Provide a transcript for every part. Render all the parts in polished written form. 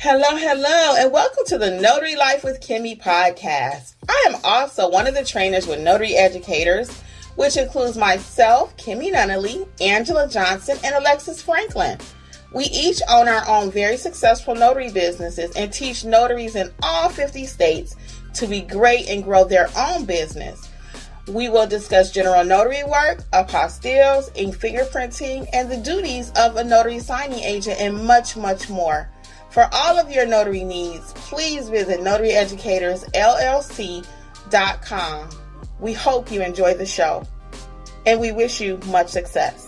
Hello, hello, and welcome to the Notary Life with Kimmi Podcast. I am also one of the trainers with Notary Educators, which includes myself, Kimberly Nunnally, Angela Johnson, and Alexis Franklin. We each own our own very successful notary businesses and teach notaries in all 50 states to be great and grow their own business. We will discuss general notary work, apostilles, ink fingerprinting, and the duties of a notary signing agent, and much, much more. For all of your notary needs, please visit notaryeducatorsllc.com. We hope you enjoy the show, and we wish you much success.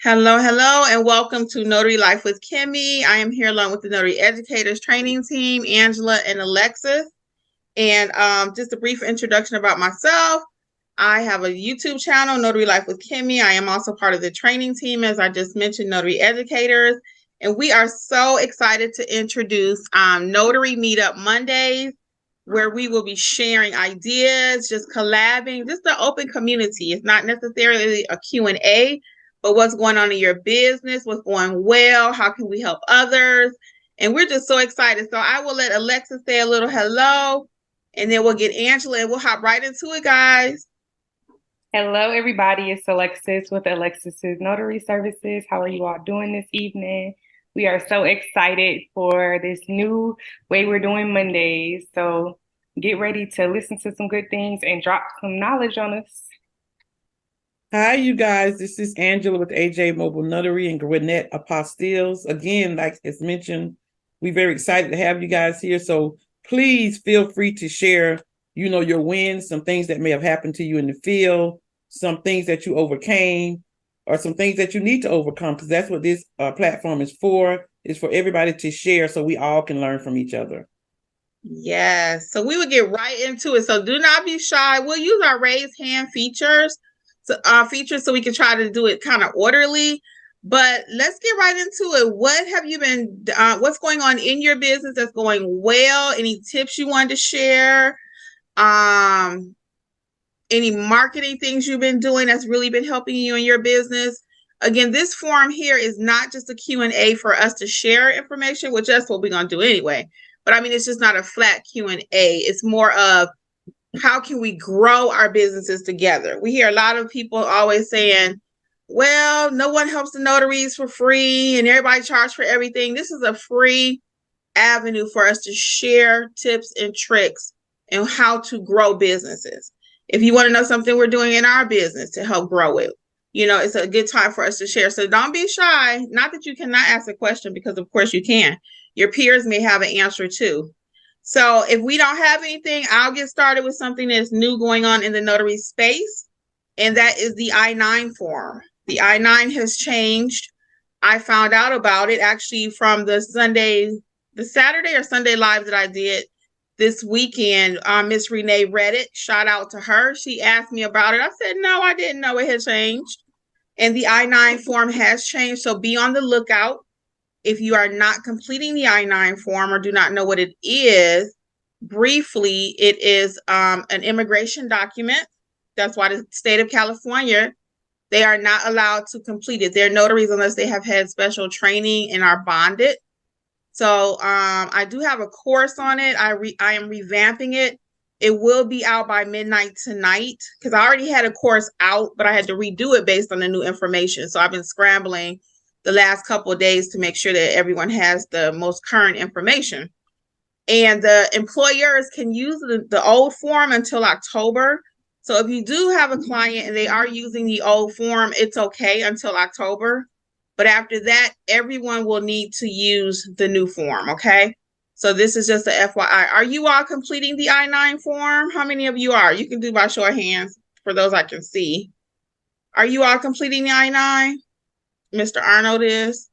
Hello, hello, and welcome to Notary Life with Kimmi. I am here along with the Notary Educators training team, Angela and Alexis. And just a brief introduction about myself. I have a YouTube channel, Notary Life with Kimmi. I am also part of the training team, as I just mentioned, Notary Educators. And we are so excited to introduce Notary Meetup Mondays, where we will be sharing ideas, just collabing, just an open community. It's not necessarily a Q&A, but what's going on in your business, what's going well, how can we help others? And we're just so excited. So I will let Alexis say a little hello, and then we'll get Angela and we'll hop right into it, guys. Hello, everybody. It's Alexis with Alexis's Notary Services. How are you all doing this evening? We are so excited for this new way we're doing Mondays. So get ready to listen to some good things and drop some knowledge on us. Hi, you guys. This is Angela with AJ Mobile Notary and Gwinnett Apostilles. Again, like it's mentioned, we're very excited to have you guys here. So please feel free to share, your wins, some things that may have happened to you in the field, some things that you overcame, or some things that you need to overcome, because that's what this platform is for. It's for everybody to share so we all can learn from each other. Yes. So we will get right into it. So do not be shy. We'll use our raise hand features so we can try to do it kind of orderly. But let's get right into it. What have you been, what's going on in your business that's going well? Any tips you wanted to share? Any marketing things you've been doing that's really been helping you in your business? Again, this forum here is not just a Q&A for us to share information, which that's what we're going to do anyway. But I mean, it's just not a flat Q&A. It's more of how can we grow our businesses together? We hear a lot of people always saying, well, no one helps the notaries for free and everybody charges for everything. This is a free avenue for us to share tips and tricks and how to grow businesses. If you want to know something we're doing in our business to help grow it, it's a good time for us to share. So don't be shy. Not that you cannot ask a question, because of course you can. Your peers may have an answer too. So if we don't have anything, I'll get started with something that's new going on in the notary space, and that is the I-9 form. The I-9 has changed. I found out about it actually from the Saturday or Sunday live that I did this weekend. Miss Renee read it. Shout out to her. She asked me about it. I said, no, I didn't know it had changed. And the I-9 form has changed. So be on the lookout. If you are not completing the I-9 form or do not know what it is, briefly, it is an immigration document. That's why the state of California, they are not allowed to complete it. They're notaries unless they have had special training and are bonded. So I do have a course on it. I am revamping it. It will be out by midnight tonight, because I already had a course out, but I had to redo it based on the new information. So I've been scrambling the last couple of days to make sure that everyone has the most current information. And the employers can use the old form until October. So if you do have a client and they are using the old form, it's okay until October. But after that, everyone will need to use the new form, okay? So this is just a FYI. Are you all completing the I-9 form? How many of you are? You can do by show of hands for those I can see. Are you all completing the I-9? Mr. Arnold is.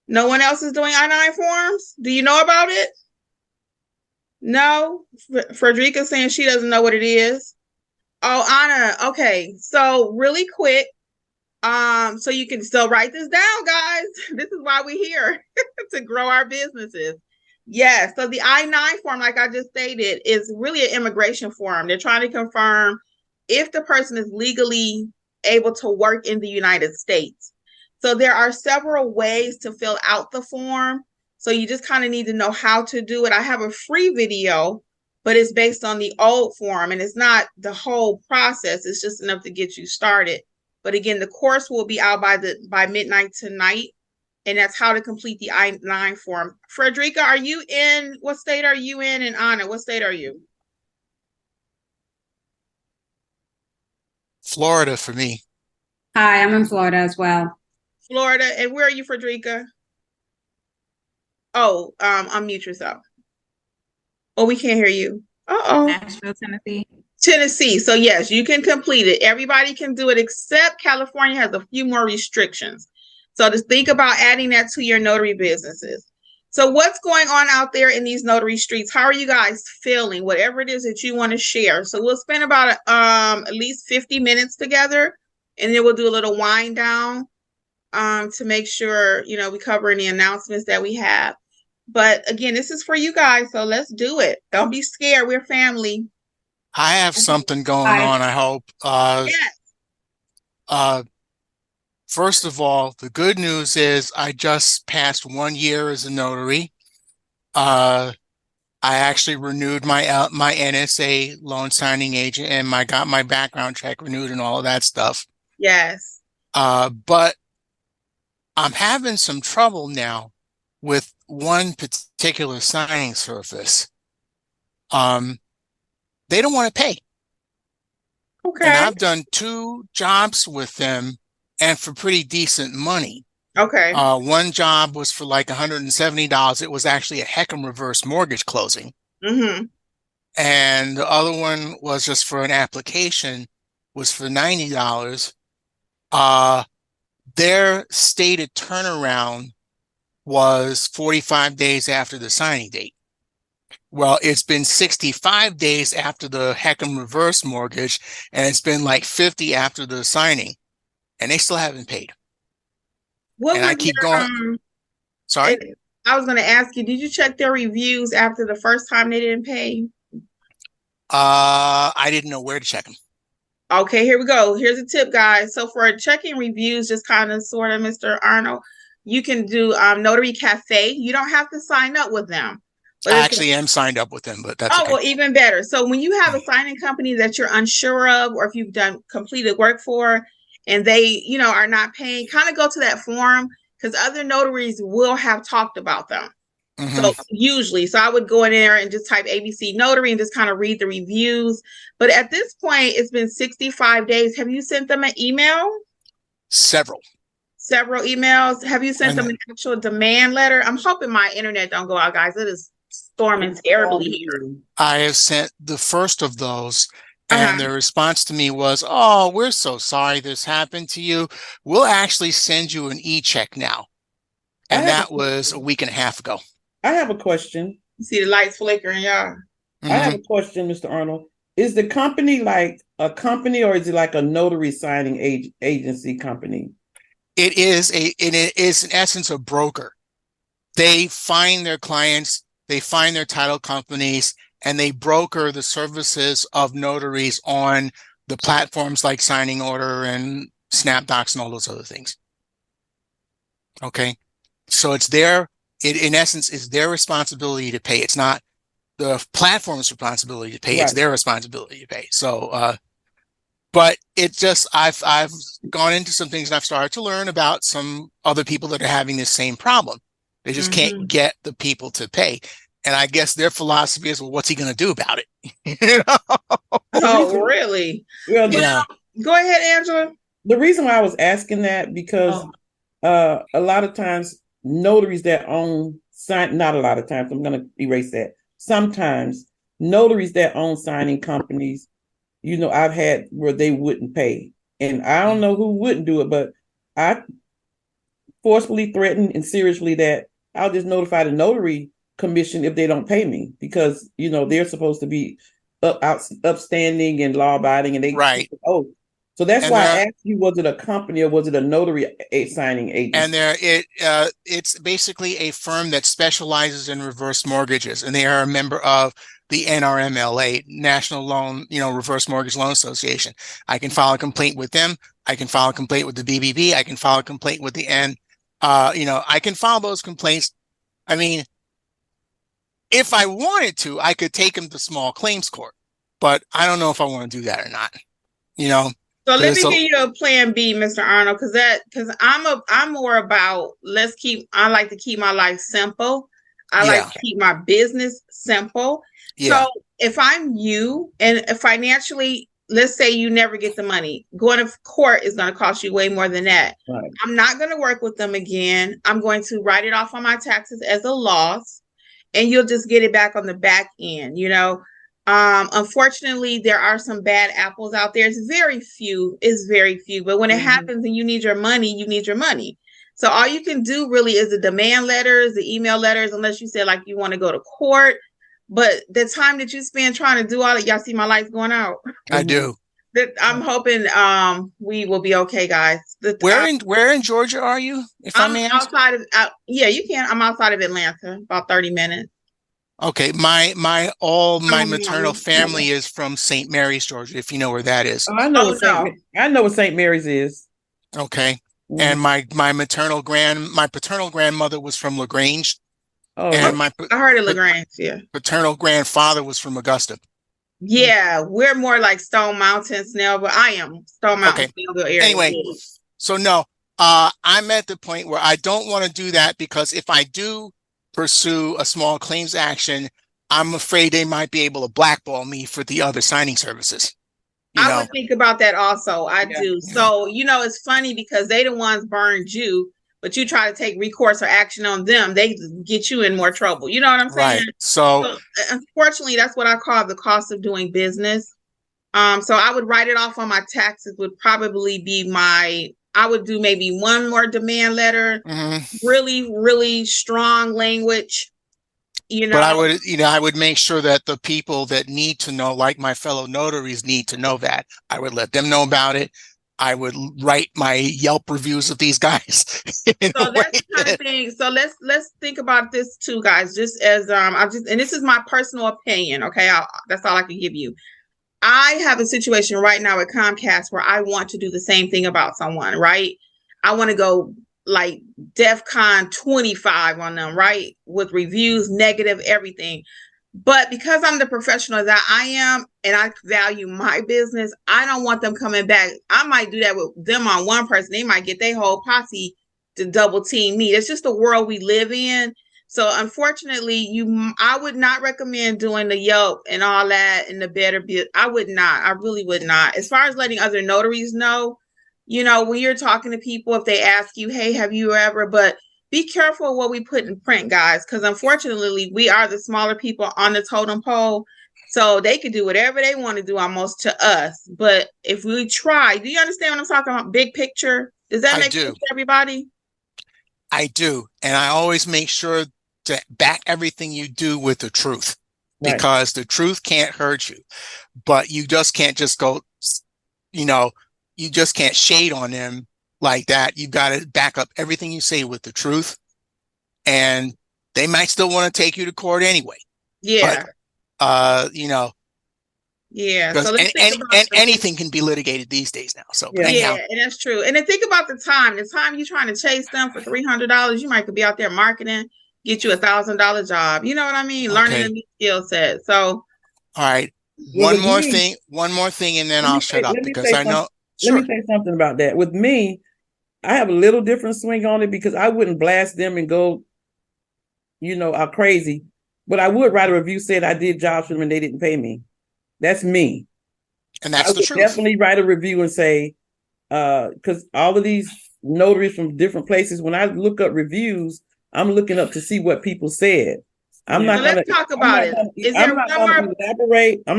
No one else is doing I-9 forms? Do you know about it? No? Frederica's saying she doesn't know what it is. Oh, Anna. Okay. So really quick. So you can still write this down, guys. This is why we're here, to grow our businesses. Yes. So the I-9 form, like I just stated, is really an immigration form. They're trying to confirm if the person is legally able to work in the United States. So there are several ways to fill out the form. So you just kind of need to know how to do it. I have a free video, but it's based on the old form, and it's not the whole process. It's just enough to get you started. But again, the course will be out by midnight tonight, and that's how to complete the I-9 form. Frederica, what state are you in? And Anna, what state are you? Florida for me. Hi, I'm in Florida as well. Florida. And where are you, Frederica? Oh, unmute yourself. Oh, we can't hear you. Nashville, Tennessee. Tennessee. So yes, you can complete it. Everybody can do it except California has a few more restrictions. So just think about adding that to your notary businesses. So what's going on out there in these notary streets? How are you guys feeling? Whatever it is that you want to share. So we'll spend about at least 50 minutes together, and then we'll do a little wind down to make sure, we cover any announcements that we have. But again, this is for you guys, so let's do it. Don't be scared. We're family. I have something going on, I hope. Yes. First of all, the good news is I just passed 1 year as a notary. I actually renewed my NSA loan signing agent, and got my background check renewed and all of that stuff. Yes. But I'm having some trouble now with one particular signing service. They don't want to pay. Okay. And I've done 2 jobs with them, and for pretty decent money. Okay. One job was for like $170. It was actually a Heckam reverse mortgage closing. Mm-hmm. And the other one was just for an application, was for $90. Their stated turnaround was 45 days after the signing date. Well, it's been 65 days after the Heckam reverse mortgage, and it's been like 50 after the signing, and they still haven't paid. And I keep going. Sorry? I was going to ask you, did you check their reviews after the first time they didn't pay? I didn't know where to check them. Okay, here we go. Here's a tip, guys. So for checking reviews, just kind of sort of, Mr. Arnold, you can do Notary Cafe. You don't have to sign up with them. I actually am signed up with them, but that's okay. Well, even better. So when you have a signing company that you're unsure of, or if you've done completed work for, and they, are not paying, kind of go to that forum, because other notaries will have talked about them. Mm-hmm. So usually, I would go in there and just type ABC Notary and just kind of read the reviews. But at this point, it's been 65 days. Have you sent them an email? Several emails. Have you sent them an actual demand letter? I'm hoping my internet don't go out, guys. It is storming terribly here. I have sent the first of those, and their response to me was, "Oh, we're so sorry this happened to you. We'll actually send you an e-check now." And that was a week and a half ago. I have a question. You see the lights flickering, y'all. Mm-hmm. I have a question, Mr. Arnold. Is the company like a company, or is it like a notary signing agency company? It is in essence a broker. They find their clients, they find their title companies, and they broker the services of notaries on the platforms like Signing Order and SnapDocs and all those other things. Okay. So in essence, it's their responsibility to pay. It's not the platform's responsibility to pay. Right. It's their responsibility to pay. So, but it just, I've gone into some things and I've started to learn about some other people that are having this same problem. They just can't get the people to pay. And I guess their philosophy is, well, what's he going to do about it? Oh, really? Well, go ahead, Angela. The reason why I was asking that, because a lot of times notaries that own not a lot of times, I'm going to erase that. Sometimes notaries that own signing companies, I've had where they wouldn't pay. And I don't know who wouldn't do it, but I forcefully threatened and seriously that I'll just notify the notary commission if they don't pay me, because, they're supposed to be upstanding and law abiding, and they, So that's And why I asked you, was it a company or was it a notary signing agency? And it's basically a firm that specializes in reverse mortgages, and they are a member of the NRMLA, National Loan, Reverse Mortgage Loan Association. I can file a complaint with them. I can file a complaint with the BBB. I can file a complaint with the I can file those complaints. I mean, if I wanted to, I could take them to small claims court, but I don't know if I want to do that or not. So let me give you a plan B, Mr. Arnold, because I'm more about I like to keep my life simple. I like to keep my business simple. Yeah. So if I'm you and financially, let's say you never get the money, going to court is going to cost you way more than that. Right. I'm not going to work with them again. I'm going to write it off on my taxes as a loss, and you'll just get it back on the back end, Unfortunately, there are some bad apples out there. It's very few, but when it happens and you need your money, you need your money. So all you can do really is the demand letters, the email letters, unless you say like you want to go to court. But the time that you spend trying to do all that, y'all see my lights going out. I do. I'm hoping we will be okay, guys. Where in Georgia are you? If I'm outside of you can. I'm outside of Atlanta, about 30 minutes. Okay, my maternal family is from St. Mary's, Georgia, if you know where that is. Oh, I know what St. Mary's is. Okay. Mm-hmm. And my paternal grandmother was from LaGrange. Oh, and I heard of LaGrange, yeah. Paternal grandfather was from Augusta. Yeah, we're more like Stone Mountain, Snellville. I am Stone Mountain, Snellville area. Anyway, so no, I'm at the point where I don't want to do that, because if I do pursue a small claims action, I'm afraid they might be able to blackball me for the other signing services. I would think about that also. I do. So, it's funny because they the ones burned you, but you try to take recourse or action on them, they get you in more trouble. You know what I'm saying? Right. So unfortunately, that's what I call the cost of doing business. So I would write it off on my taxes, would probably be I would do maybe one more demand letter, really, really strong language, But I would make sure that the people that need to know, like my fellow notaries need to know that. I would let them know about it. I would write my Yelp reviews of these guys. So that's the kind of thing. So let's think about this too, guys. Just as and this is my personal opinion. Okay, that's all I can give you. I have a situation right now at Comcast where I want to do the same thing about someone, right? I want to go like DEFCON 25 on them, right? With reviews, negative, everything. But because I'm the professional that I am and I value my business, I don't want them coming back. I might do that with them on one person. They might get their whole posse to double team me. It's just the world we live in. So unfortunately, I would not recommend doing the Yelp and all that and the better bit. I would not. I really would not. As far as letting other notaries know, when you're talking to people, if they ask you, hey, have you ever, but be careful what we put in print, guys, because unfortunately, we are the smaller people on the totem pole. So they could do whatever they want to do almost to us. But if we try, do you understand what I'm talking about? Big picture. Does that make sense to everybody? I do. And I always make sure to back everything you do with the truth, because the truth can't hurt you, but you just can't just go, you just can't shade on them like that. You've got to back up everything you say with the truth, and they might still want to take you to court anyway. Yeah. But, yeah. So anything can be litigated these days now. So yeah, and that's true. And then think about the time you're trying to chase them for $300, you might could be out there marketing, get you $1,000 job. You know what I mean? Okay. Learning a new skill set. So, all right. One more thing, and then I'll shut up, because I know. Let me say something about that. With me, I have a little different swing on it, because I wouldn't blast them and go, out crazy. But I would write a review saying I did jobs for them and they didn't pay me. That's me. And that's the truth. Definitely write a review and say, because all of these notaries from different places, when I look up reviews, I'm looking up to see what people said. Let's talk about it. I'm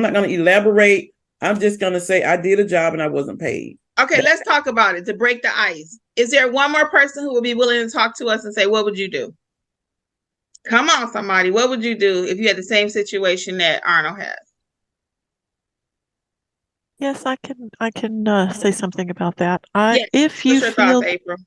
not going to elaborate. I'm just going to say I did a job and I wasn't paid. Okay, let's talk about it to break the ice. Is there one more person who would be willing to talk to us and say, what would you do? Come on, somebody. What would you do if you had the same situation that Arnold has? Yes, I can say something about that. Yes. If What's you your feel thoughts, April?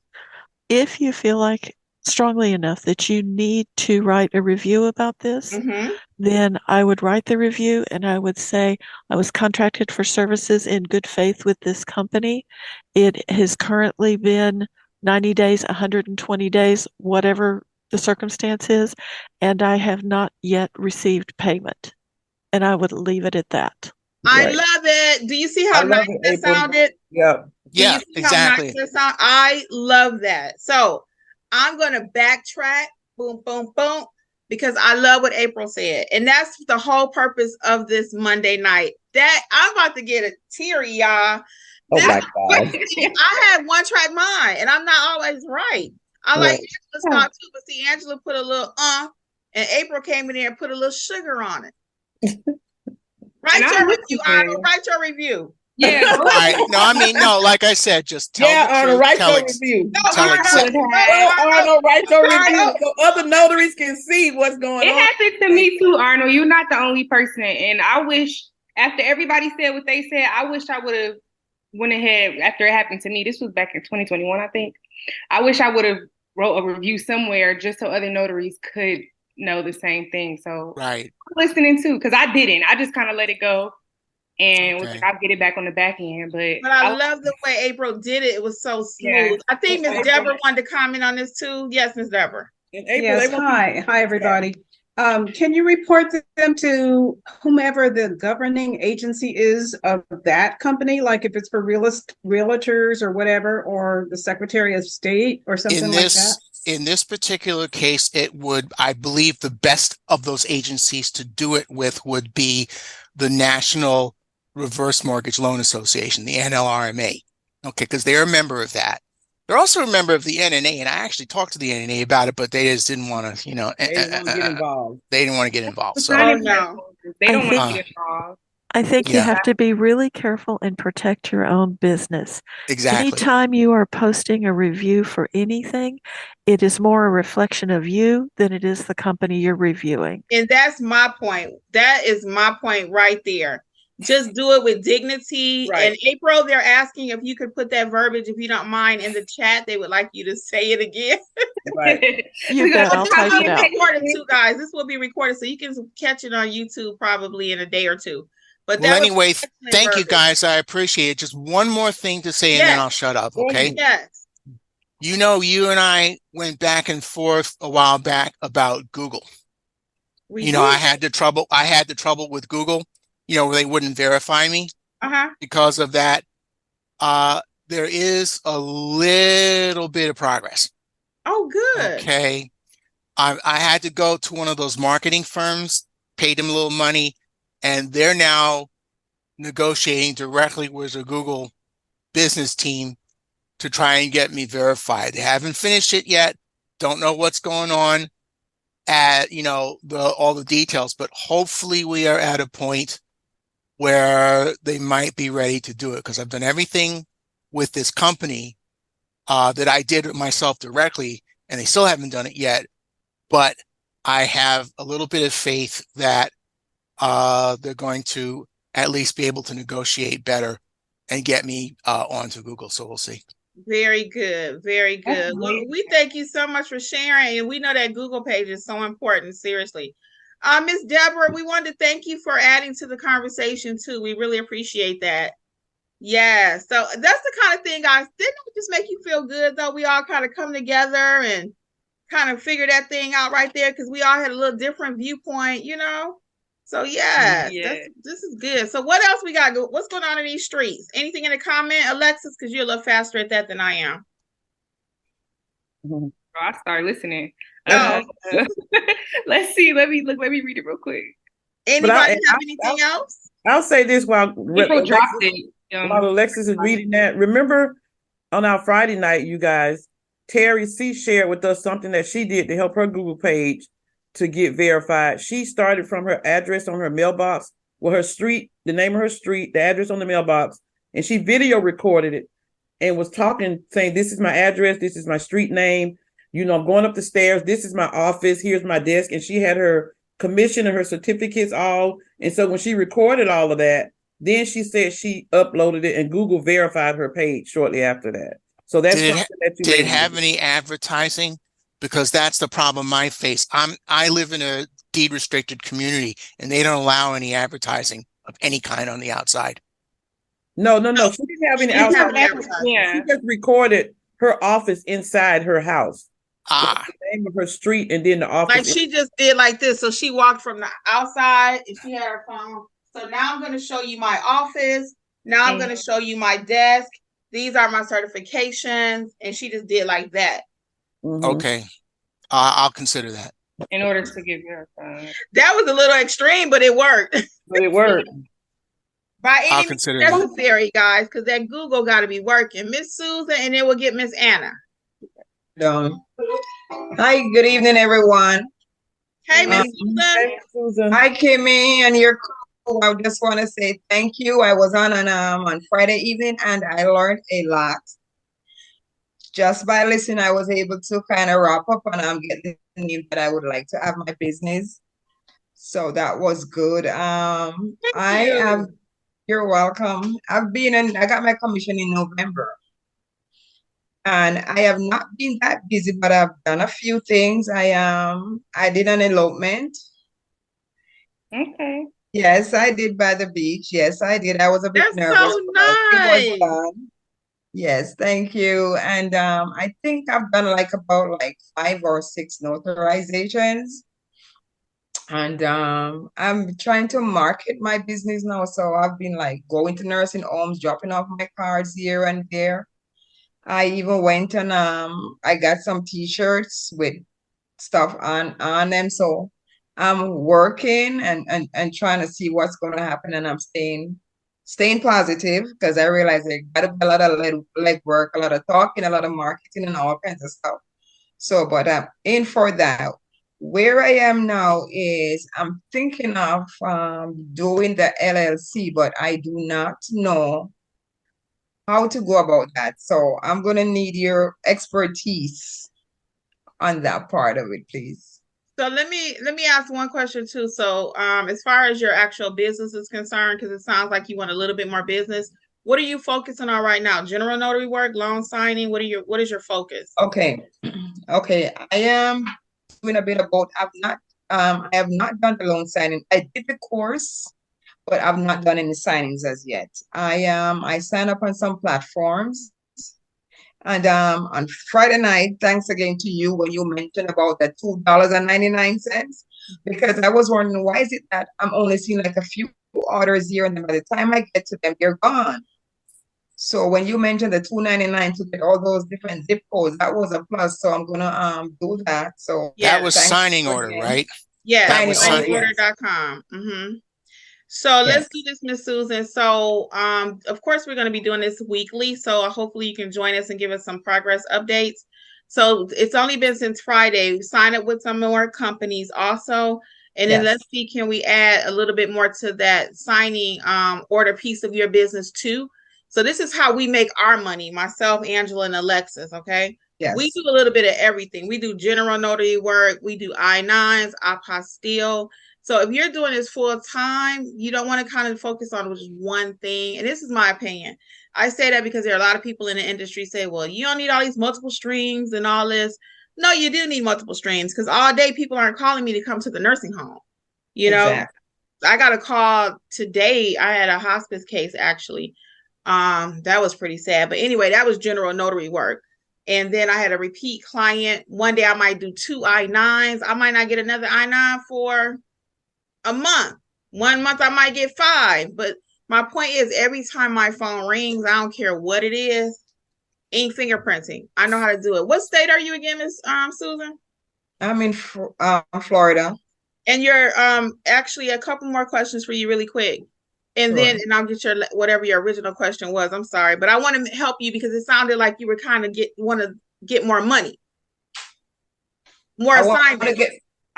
if you feel like strongly enough that you need to write a review about this, Mm-hmm. then I would write the review and I would say I was contracted for services in good faith with this company. It has currently been 90 days, 120 days, whatever the circumstance is, and I have not yet received payment. And I would leave it at that. I Right. love it. Do you see how I love nice it, that April. sounded? Yeah. Do you Yeah, see how nice exactly. that sound? I love that. So I'm going to backtrack, boom, boom, boom, because I love what April said. And that's the whole purpose of this Monday night. That I'm about to get a teary, y'all. Oh This, my God. I had one track mind, and I'm not always right. I like Right. Angela's style too, but see, Angela put a little and April came in there and put a little sugar on it. Write And your I'm review, listening. Arnold. Write your review. Yeah, go Right. ahead. No, I mean, no, like I said, just tell Yeah, the Arnold, truth. write Tell your ex- review. No, tell Arnold, exact- no, Well, Arnold, write your review Arnold. so other notaries can see what's going It on. happened to me too, Arnold. You're not the only person. And I wish after everybody said what they said, I wish I would have went ahead after it happened to me. This was back in 2021, I think. I wish I would have wrote a review somewhere just so other notaries could know the same thing. So Right. I'm listening too, because I didn't. I just kind of let it go and was Okay. like, I'll get it back on the back end. But I love the way April did it. It was so smooth. Yeah. I think Miss Deborah wanted to comment on this too. Yes, Miss Deborah. In April, Yes, hi everybody. Can you report them to whomever the governing agency is of that company? Like if it's for realtors or whatever, or the Secretary of State or something like that? In this particular case, it would, I believe, the best of those agencies to do it with would be the National Reverse Mortgage Loan Association, the NLRMA. Okay, because they're a member of that. They're also a member of the NNA, and I actually talked to the NNA about it, but they just didn't want to, they didn't want to get involved. They didn't want to get involved. So, Oh, no. They don't I want to think- get involved. I think you Yeah. have to be really careful and protect your own business. exactly. Anytime you are posting a review for anything, it is more a reflection of you than it is the company you're reviewing. And that's my point. That is my point right there. Just do it with dignity. Right. And April, they're asking if you could put that verbiage, if you don't mind, in the chat. They would like you to say it again. Right. You bet, I'll type it out. Recorded too, guys. This will be recorded, so you can catch it on YouTube probably in a day or two. But Well, that was anyway, excellent thank you verbiage. guys. I appreciate it. Just one more thing to say, and Yes. then I'll shut up. Okay. Yes. You know, you and I went back and forth a while back about Google. We You know, do. I had the trouble with Google, you know, where they wouldn't verify me Uh-huh. because of that. There is a little bit of progress. Oh, good. Okay. I had to go to one of those marketing firms, paid them a little money, and they're now negotiating directly with the Google business team to try and get me verified. They haven't finished it yet. Don't know what's going on at, you know, all the details, but hopefully we are at a point where they might be ready to do it, because I've done everything with this company that I did it myself directly, and they still haven't done it yet. But I have a little bit of faith that they're going to at least be able to negotiate better and get me onto Google. So we'll see. Very good. Very good. Well, we thank you so much for sharing. And we know that Google page is so important. Seriously. Miss Deborah, we wanted to thank you for adding to the conversation too. We really appreciate that. Yeah. So that's the kind of thing, guys. Didn't it just make you feel good though? We all kind of come together and kind of figure that thing out right there, because we all had a little different viewpoint, you know? So yeah. This is good. So what else we got? What's going on in these streets? Anything in the comment, Alexis? Because you're a little faster at that than I am. I started listening. Oh. Let's see. Let me read it real quick. Anybody have anything else? I'll say this while People dropped it. While Alexis is reading that. Remember on our Friday night, you guys, Terry C shared with us something that she did to help her Google page to get verified. She started from her address on her mailbox, with her street, the name of her street, the address on the mailbox, and she video recorded it and was talking, saying, this is my address, this is my street name, you know, I'm going up the stairs, this is my office, here's my desk. And she had her commission and her certificates all. And so when she recorded all of that, Then she said she uploaded it and Google verified her page shortly after that. So that's Did something that you did may it have need. any advertising? Because that's the problem I face. I live in a deed restricted community and they don't allow any advertising of any kind on the outside. No. She didn't have any She didn't have outside. any advertising. Yeah. She just recorded her office inside her house. Ah, The name of her street and then the office. Like she just did like this. So she walked from the outside and she had her phone. So now I'm going to show you my office. Now I'm going to show you my desk. These are my certifications. And she just did like that. okay. I'll consider that. In order to give your phone. That was a little extreme, but it worked. But it worked. By I'll any means consider that. necessary, guys, because that Google got to be working. Miss Susan, and then we'll get Miss Anna. Hi, good evening, everyone. Hey, Miss Susan. Hey, Susan. Hi, Kimmi, and your crew. I just want to say thank you. I was on Friday evening, and I learned a lot. Just by listening, I was able to kind of wrap up and get the name that I would like to have my business. So that was good. You're welcome. I got my commission in November. And I have not been that busy, but I've done a few things. I did an elopement. Okay. Yes, I did by the beach. Yes, I did. I was a bit That's nervous, so but it nice. was done. Yes, thank you. And I think I've done about 5 or 6 notarizations. And I'm trying to market my business now. So I've been going to nursing homes, dropping off my cards here and there. I even went and I got some t-shirts with stuff on them. So I'm working and trying to see what's going to happen, and I'm staying positive because I realize I got to do a lot of leg work, a lot of talking, a lot of marketing, and all kinds of stuff. So, but I'm in for that. Where I am now is I'm thinking of doing the LLC, but I do not know how to go about that. So I'm going to need your expertise on that part of it, please. So let me ask one question too. So as far as your actual business is concerned, because it sounds like you want a little bit more business, what are you focusing on right now? General notary work, loan signing? What is your focus? Okay. I am doing a bit of both. I have not done the loan signing. I did the course, but I've not done any signings as yet. I signed up on some platforms. And on Friday night, thanks again to you when you mentioned about the $2.99, because I was wondering, why is it that I'm only seeing a few orders here, and then by the time I get to them, they're gone. So when you mentioned the $2.99 to get all those different zip codes, that was a plus. So I'm gonna do that. So that was signing order, right? Yeah, that was signingorder.com. So let's do this, Miss Susan. So of course we're going to be doing this weekly. So hopefully you can join us and give us some progress updates. So it's only been since Friday. Sign up with some more companies also. And then let's see, can we add a little bit more to that signing order piece of your business too? So this is how we make our money, myself, Angela, and Alexis, okay? Yes. We do a little bit of everything. We do general notary work. We do I-9s, apostille. So if you're doing this full time, you don't want to kind of focus on just one thing. And this is my opinion. I say that because there are a lot of people in the industry say, well, you don't need all these multiple streams and all this. No, you do need multiple streams, because all day people aren't calling me to come to the nursing home. You know, I got a call today. I had a hospice case actually. That was pretty sad. But anyway, that was general notary work. And then I had a repeat client. One day I might do 2 I-9s. I might not get another I-9 for a month. 1 month I might get 5. But my point is, every time my phone rings, I don't care what it is, ink fingerprinting. I know how to do it. What state are you again, Miss Susan? I'm in Florida. And you're actually a couple more questions for you really quick. And then I'll get your whatever your original question was. I'm sorry, but I want to help you because it sounded like you were kind of want to get more money, more assignments.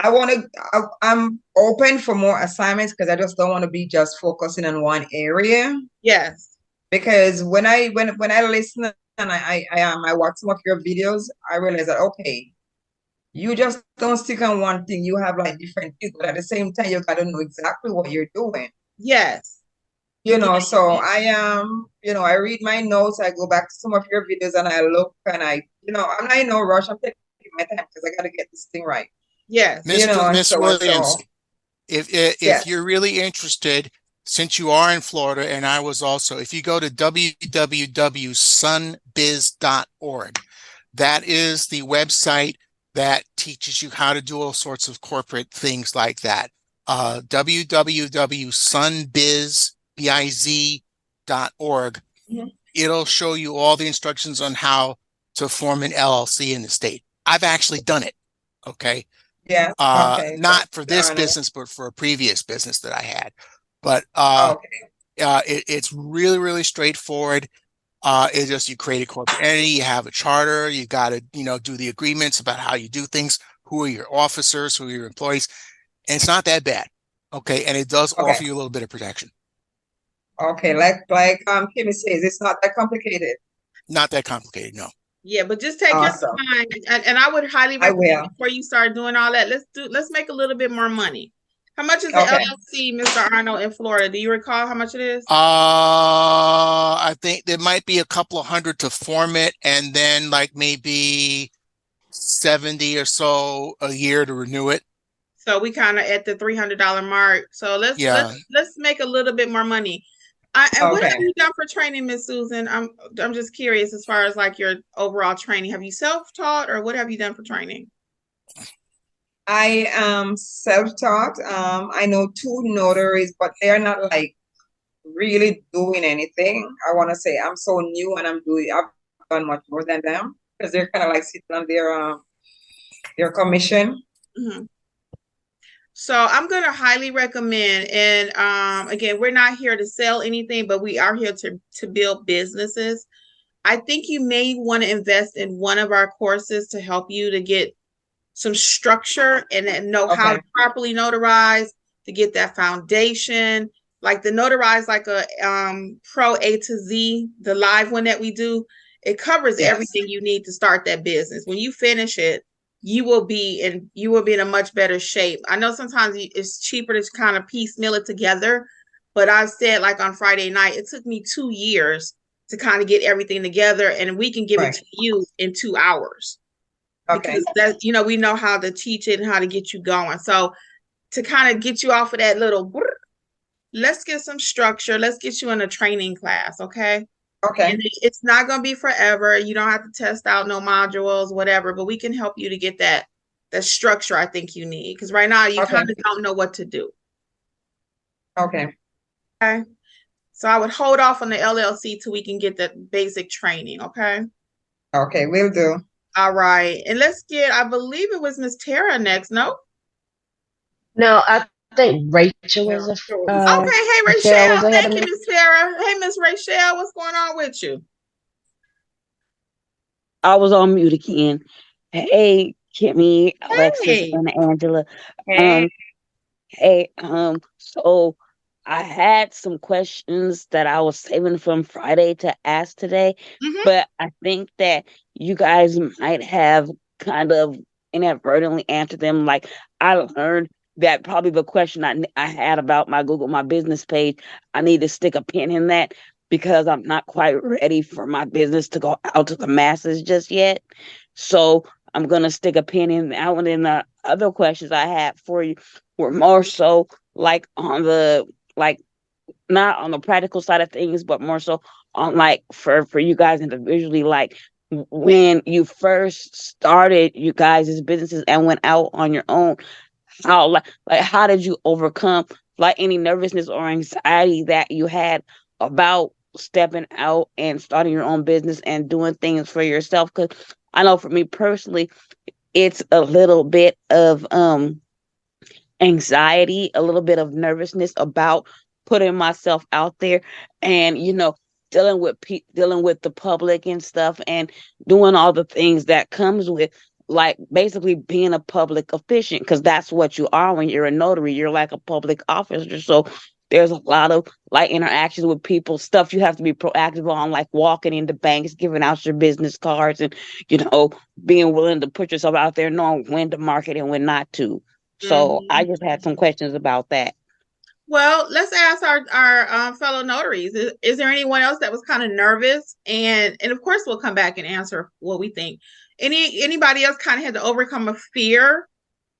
I'm open for more assignments because I just don't want to be just focusing on one area. Yes. Because when I listen and I watch some of your videos, I realize that okay, you just don't stick on one thing. You have different things, but at the same time, you got to know exactly what you're doing. Yes. So I read my notes, I go back to some of your videos and I look and I'm not in no rush. I'm taking my time because I gotta get this thing right. Yes. Miss Williams, if yes. you're really interested, since you are in Florida and I was also, if you go to www.sunbiz.org, that is the website that teaches you how to do all sorts of corporate things like that. www.sunbiz.org. Mm-hmm. It'll show you all the instructions on how to form an LLC in the state. I've actually done it. Okay. Yeah. Okay. Not for this business, but for a previous business that I had. But it's really, really straightforward. It's just you create a corporate entity, you have a charter, you got to, do the agreements about how you do things, who are your officers, who are your employees, and it's not that bad. Okay, and it does offer you a little bit of protection. Okay, like Kimmi says, it's not that complicated. Not that complicated, no. Yeah, but just take your time, and I would highly recommend before you start doing all that. Let's make a little bit more money. How much is the LLC, Mr. Arnold, in Florida? Do you recall how much it is? I think there might be a couple of $100 to form it, and then like maybe 70 or so a year to renew it. So we kind of at the $300 mark. So let's make a little bit more money. What have you done for training, Miss Susan? I'm just curious as far as like your overall training. Have you self-taught, or what have you done for training? I am self-taught. I know 2 notaries, but they're not like really doing anything. I want to say I'm so new and I've done much more than them because they're kind of like sitting on their commission. Mm-hmm. So I'm going to highly recommend, and again, we're not here to sell anything, but we are here to build businesses. I think you may want to invest in one of our courses to help you to get some structure and know how to properly notarize, to get that foundation, like the Notarize like a Pro A to Z, the live one that we do. It covers everything you need to start that business. When you finish it, you will be in a much better shape. I know sometimes it's cheaper to kind of piecemeal it together, but I've said, like on Friday night, it took me 2 years to kind of get everything together, and we can give it to you in 2 hours. Because that, we know how to teach it and how to get you going. So to kind of get you off of that little, let's get some structure. Let's get you in a training class. Okay. Okay. And it's not going to be forever. You don't have to test out no modules, whatever, but we can help you to get that structure I think you need. Because right now you kind of don't know what to do. Okay. Okay. So I would hold off on the LLC till we can get that basic training. Okay. Okay, will do. All right. And let's get, I believe it was Miss Tara next. No, I think Rachel was okay. Hey, Rachel. Thank you, Miss Tara. Hey, Miss Rachel, what's going on with you? I was on mute again. Hey, Kimmi, Alexis, and Angela. So I had some questions that I was saving from Friday to ask today, but I think that you guys might have kind of inadvertently answered them. Like, I learned that probably the question I had about my My Business page, I need to stick a pin in that because I'm not quite ready for my business to go out to the masses just yet. So I'm going to stick a pin in that one. And the other questions I had for you were more so like on the, like, not on the practical side of things, but more so on like for you guys individually, like when you first started you guys' businesses and went out on your own, how did you overcome like any nervousness or anxiety that you had about stepping out and starting your own business and doing things for yourself? Because I know for me personally, it's a little bit of anxiety, a little bit of nervousness about putting myself out there and, dealing with the public and stuff and doing all the things that comes with like basically being a public official, because that's what you are when you're a notary. You're like a public officer. So there's a lot of like interactions with people, stuff you have to be proactive on, like walking into banks, giving out your business cards and, being willing to put yourself out there, knowing when to market and when not to. So I just had some questions about that. Well, let's ask our fellow notaries. Is there anyone else that was kind of nervous? And of course, we'll come back and answer what we think. Anybody else kind of had to overcome a fear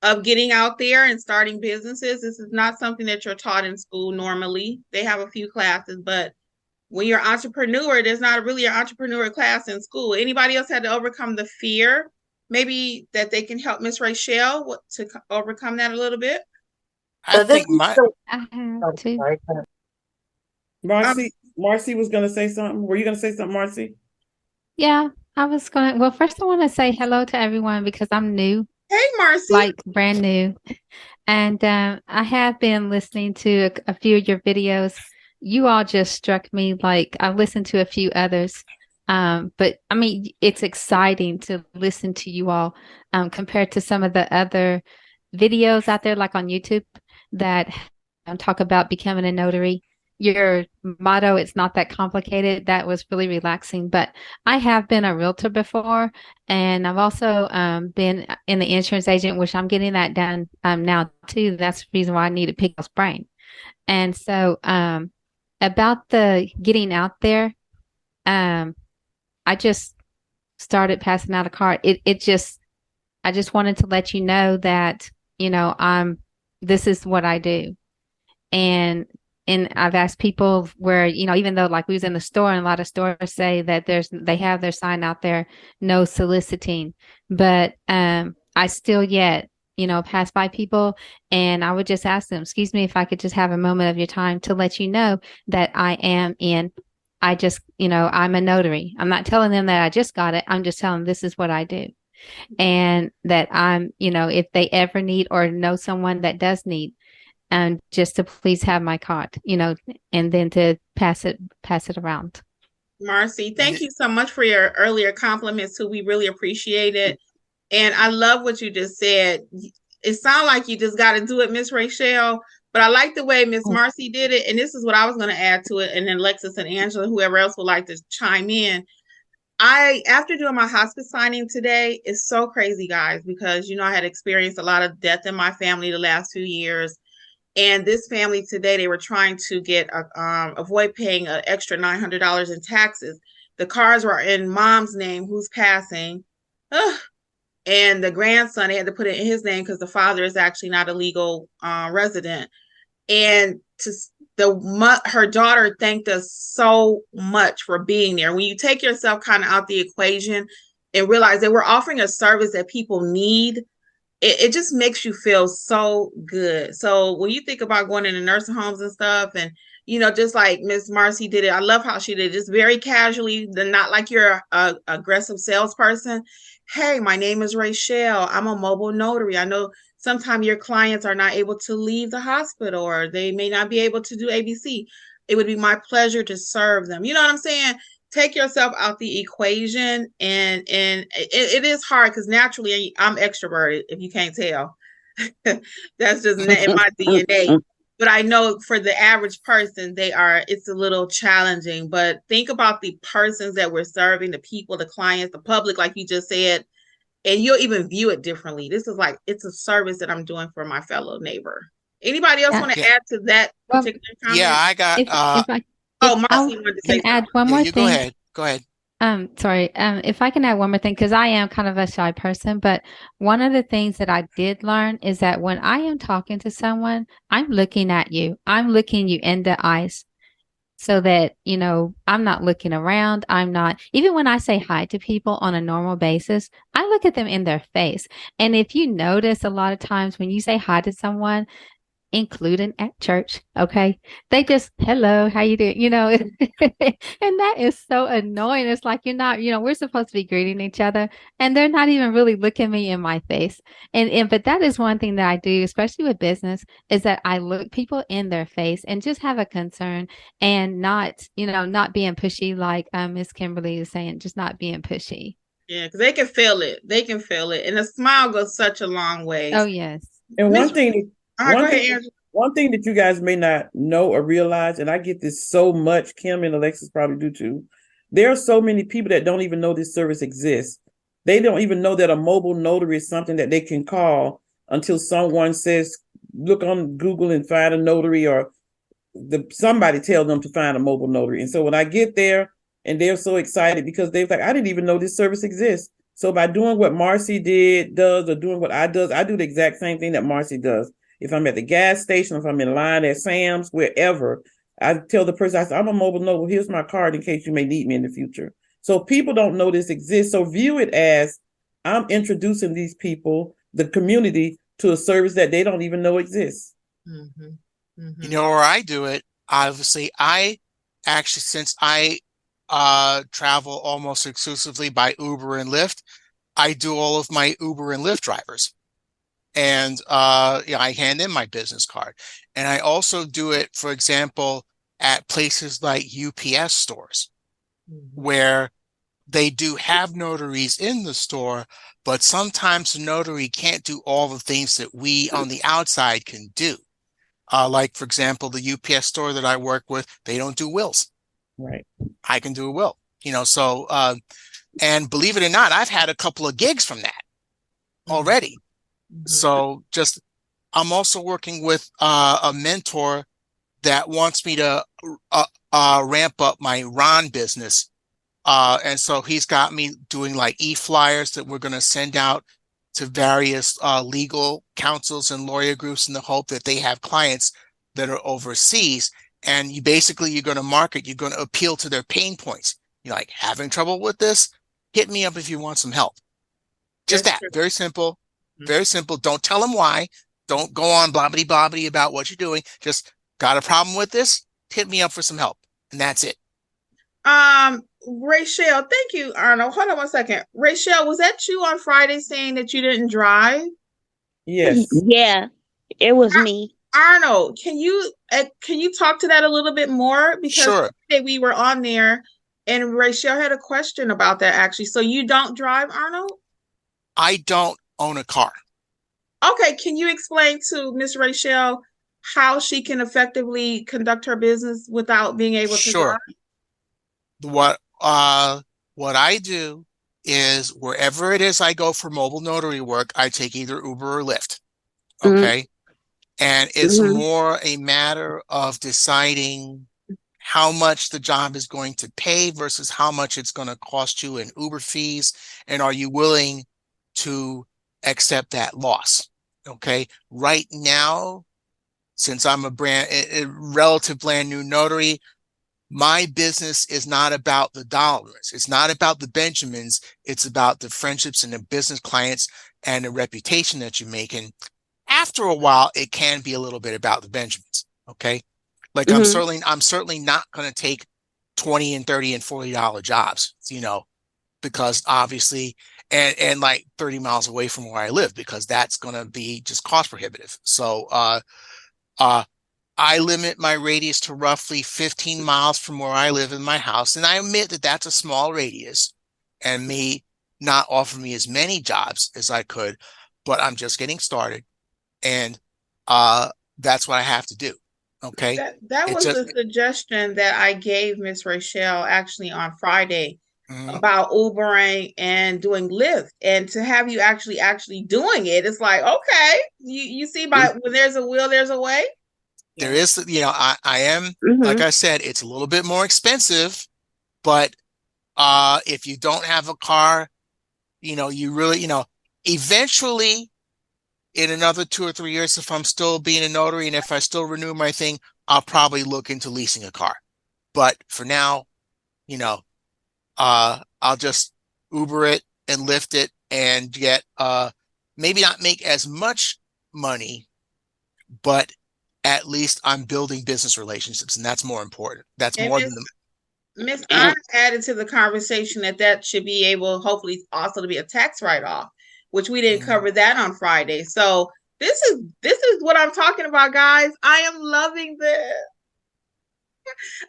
of getting out there and starting businesses? This is not something that you're taught in school normally. They have a few classes, but when you're an entrepreneur, there's not really an entrepreneur class in school. Anybody else had to overcome the fear? Maybe that they can help Miss Rachel to overcome that a little bit. I think my I have to. Marcy was going to say something. Were you going to say something, Marcy? Yeah, I was going to. Well, first, I want to say hello to everyone because I'm new. Hey, Marcy. Like brand new. And I have been listening to a few of your videos. You all just struck me like I've listened to a few others. But I mean, it's exciting to listen to you all compared to some of the other videos out there, like on YouTube, that talk about becoming a notary. Your motto, it's not that complicated. That was really relaxing. But I have been a realtor before, and I've also been in the insurance agent, which I'm getting that done now too. That's the reason why I need to pick his brain. And so about the getting out there, I just started passing out a card. I just wanted to let you know that, this is what I do. And I've asked people where, even though like we was in the store and a lot of stores say that they have their sign out there, no soliciting, but I still yet, pass by people and I would just ask them, excuse me, if I could just have a moment of your time to let you know that I'm a notary. I'm not telling them that I just got it. I'm just telling them this is what I do. And that I'm, if they ever need or know someone that does need, and just to please have my card, and then to pass it around. Marcy, thank you so much for your earlier compliments too. We really appreciate it. And I love what you just said. It sounds like you just got to do it, Miss Rachel, but I like the way Miss Marcy did it. And this is what I was going to add to it. And then Alexis and Angela, whoever else would like to chime in. After doing my hospice signing today, it's so crazy, guys, because, I had experienced a lot of death in my family the last few years. And this family today, they were trying to avoid paying an extra $900 in taxes. The cars were in mom's name, who's passing. And the grandson, they had to put it in his name because the father is actually not a legal resident. And her daughter thanked us so much for being there. When you take yourself kind of out the equation and realize that we're offering a service that people need, it just makes you feel so good. So when you think about going into nursing homes and stuff, and just like Miss Marcy did it, I love how she did it, just very casually, not like you're a aggressive salesperson. Hey, my name is Rachel. I'm a mobile notary. I know sometimes your clients are not able to leave the hospital or they may not be able to do ABC. It would be my pleasure to serve them. You know what I'm saying? Take yourself out the equation, and it is hard because naturally I'm extroverted, if you can't tell. That's just in my DNA. But I know for the average person, it's a little challenging. But think about the persons that we're serving, the people, the clients, the public, like you just said, and you'll even view it differently. This is like, it's a service that I'm doing for my fellow neighbor. Anybody else want to add to that particular comment? Yeah, I got Marcy wanted to say add one more thing. Go ahead. Sorry. If I can add one more thing, because I am kind of a shy person, but one of the things that I did learn is that when I am talking to someone, I'm looking at you. I'm looking you in the eyes so that, I'm not looking around. I'm not, even when I say hi to people on a normal basis, I look at them in their face. And if you notice a lot of times when you say hi to someone, including at church, okay, they just, hello, how you doing, and that is so annoying. It's like, you're not, we're supposed to be greeting each other and they're not even really looking me in my face. But that is one thing that I do, especially with business, is that I look people in their face and just have a concern and not being pushy, like Miss Kimberly is saying, just not being pushy. Yeah, because they can feel it. And a smile goes such a long way. Oh, yes. And one thing that you guys may not know or realize, and I get this so much, Kim and Alexis probably do too, there are so many people that don't even know this service exists. They don't even know that a mobile notary is something that they can call until someone says, look on Google and find a notary, or somebody tell them to find a mobile notary. And so when I get there, and they're so excited because they're like, I didn't even know this service exists. So by doing what Marcy does, or doing what I do the exact same thing that Marcy does. If I'm at the gas station, if I'm in line at Sam's, wherever, I tell the person, I say, I'm a mobile notary. Here's my card in case you may need me in the future. So people don't know this exists. So view it as I'm introducing these people, the community, to a service that they don't even know exists. Mm-hmm. Mm-hmm. You know where I do it? Obviously, since I travel almost exclusively by Uber and Lyft, I do all of my Uber and Lyft drivers. And I hand in my business card. And I also do it, for example, at places like UPS stores, where they do have notaries in the store, but sometimes the notary can't do all the things that we on the outside can do. Like, for example, the UPS store that I work with, they don't do wills. Right. I can do a will, so, and believe it or not, I've had a couple of gigs from that already. Mm-hmm. So I'm also working with a mentor that wants me to ramp up my Ron business. And so he's got me doing like e-flyers that we're going to send out to various legal counsels and lawyer groups in the hope that they have clients that are overseas. And you're going to market, you're going to appeal to their pain points. You're like, having trouble with this? Hit me up if you want some help. Just that. Very simple. Very simple. Don't tell them why. Don't go on blobbity blobbity about what you're doing. Just got a problem with this? Hit me up for some help. And that's it. Rachel, thank you, Arnold. Hold on one second. Rachel, was that you on Friday saying that you didn't drive? Yes. Yeah, it was me. Arnold, can you talk to that a little bit more? Because sure. We were on there and Rachel had a question about that actually. So you don't drive, Arnold? I don't own a car. Okay, can you explain to Miss Rachel how she can effectively conduct her business without being able to drive? What I do is wherever it is I go for mobile notary work, I take either Uber or Lyft. Okay. And it's more a matter of deciding how much the job is going to pay versus how much it's going to cost you in Uber fees. And are you willing to accept that loss? Okay. Right now, since I'm a relative brand new notary, my business is not about the dollars. It's not about the Benjamins. It's about the friendships and the business clients and the reputation that you make. And after a while, it can be a little bit about the Benjamins. Okay. Like I'm certainly not going to take $20 and $30 and $40 jobs, because obviously, and like 30 miles away from where I live, because that's going to be just cost prohibitive. So, I limit my radius to roughly 15 miles from where I live in my house. And I admit that that's a small radius and may not offer me as many jobs as I could, but I'm just getting started. And that's what I have to do. Okay. That was the suggestion that I gave Miss Rachel actually on Friday about Ubering and doing Lyft, and to have you actually doing it. It's like, okay, you see, when there's a will, there's a way. There is, I am, like I said, it's a little bit more expensive, but if you don't have a car, you really, eventually in another 2 or 3 years, if I'm still being a notary and if I still renew my thing, I'll probably look into leasing a car. But for now, I'll just Uber it and Lyft it and get, maybe not make as much money, but at least I'm building business relationships, and that's more important. That's more than Miss Anna added to the conversation that should be able, hopefully, also to be a tax write-off, which we didn't cover that on Friday. So this is what I'm talking about, guys. I am loving this.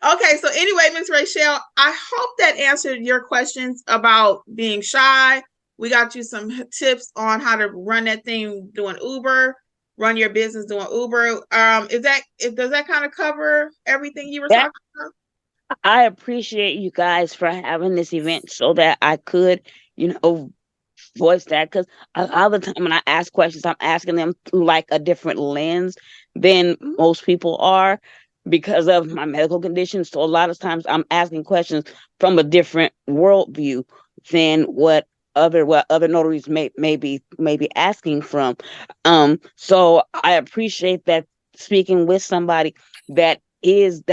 Okay, so anyway, Miss Rachel, I hope that answered your questions about being shy. We got you some tips on how to run that thing doing Uber. Run your business doing Uber. Does that kind of cover everything you were talking about? I appreciate you guys for having this event so that I could, voice that, because a lot of the time when I ask questions, I'm asking them through like a different lens than most people are. because of my medical condition. So a lot of times I'm asking questions from a different worldview than what other notaries may be asking from. So I appreciate that, speaking with somebody that is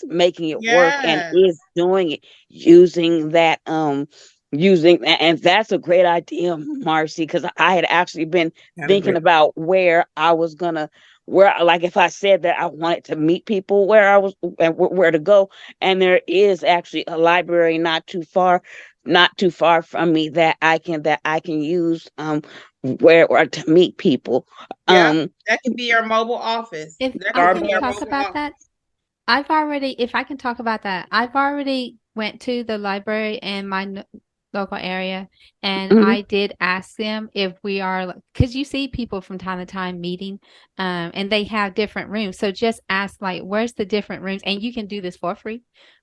making it work and is doing it using that and that's a great idea, Marcy, because I had actually been thinking about where I was gonna, like if I said that I wanted to meet people, where to go. And there is actually a library not too far from me that I can use where or to meet people. That could be your mobile office. If I can talk about that, if I can talk about that, I've already went to the library in my local area, and I did ask them if we are, because you see people from time to time meeting, and they have different rooms. So just ask, like, where's the different rooms? And you can do this for free.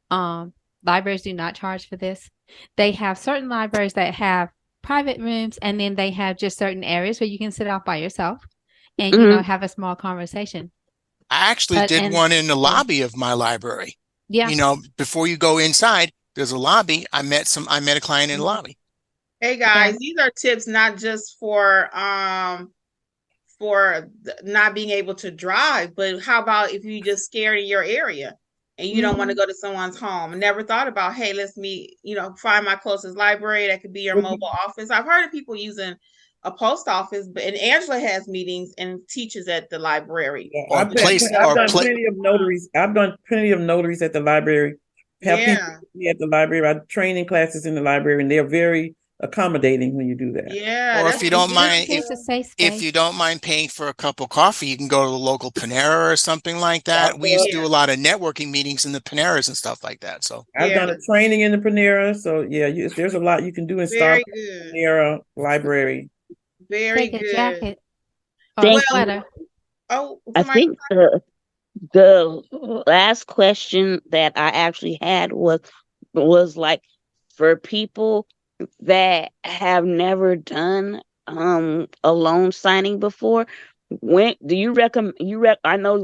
Libraries do not charge for this. They have certain libraries that have private rooms, and then they have just certain areas where you can sit off by yourself and, have a small conversation. I actually did one in the lobby of my library. Yeah. Before you go inside, there's a lobby. I met a client in the lobby. Hey guys, these are tips not just for not being able to drive, but how about if you just scared in your area and you don't want to go to someone's home? I never thought about, hey, let's meet, find my closest library. That could be your mobile office. I've heard of people using a post office, and Angela has meetings and teaches at the library. I've done plenty of notaries. I've done plenty of notaries at the library. Have people at the library. I training classes in the library, and they're very accommodating when you do that. Yeah. Or if you don't mind, if you don't mind paying for a cup of coffee, you can go to the local Panera or something like that. We used to do a lot of networking meetings in the Paneras and stuff like that. So I've done a training in the Panera. So there's a lot you can do in Starbucks, Panera, library. Very Take good. A jacket or Thank a sweater. I think the last question that I actually had was like, for people that have never done a loan signing before, when do you recommend I know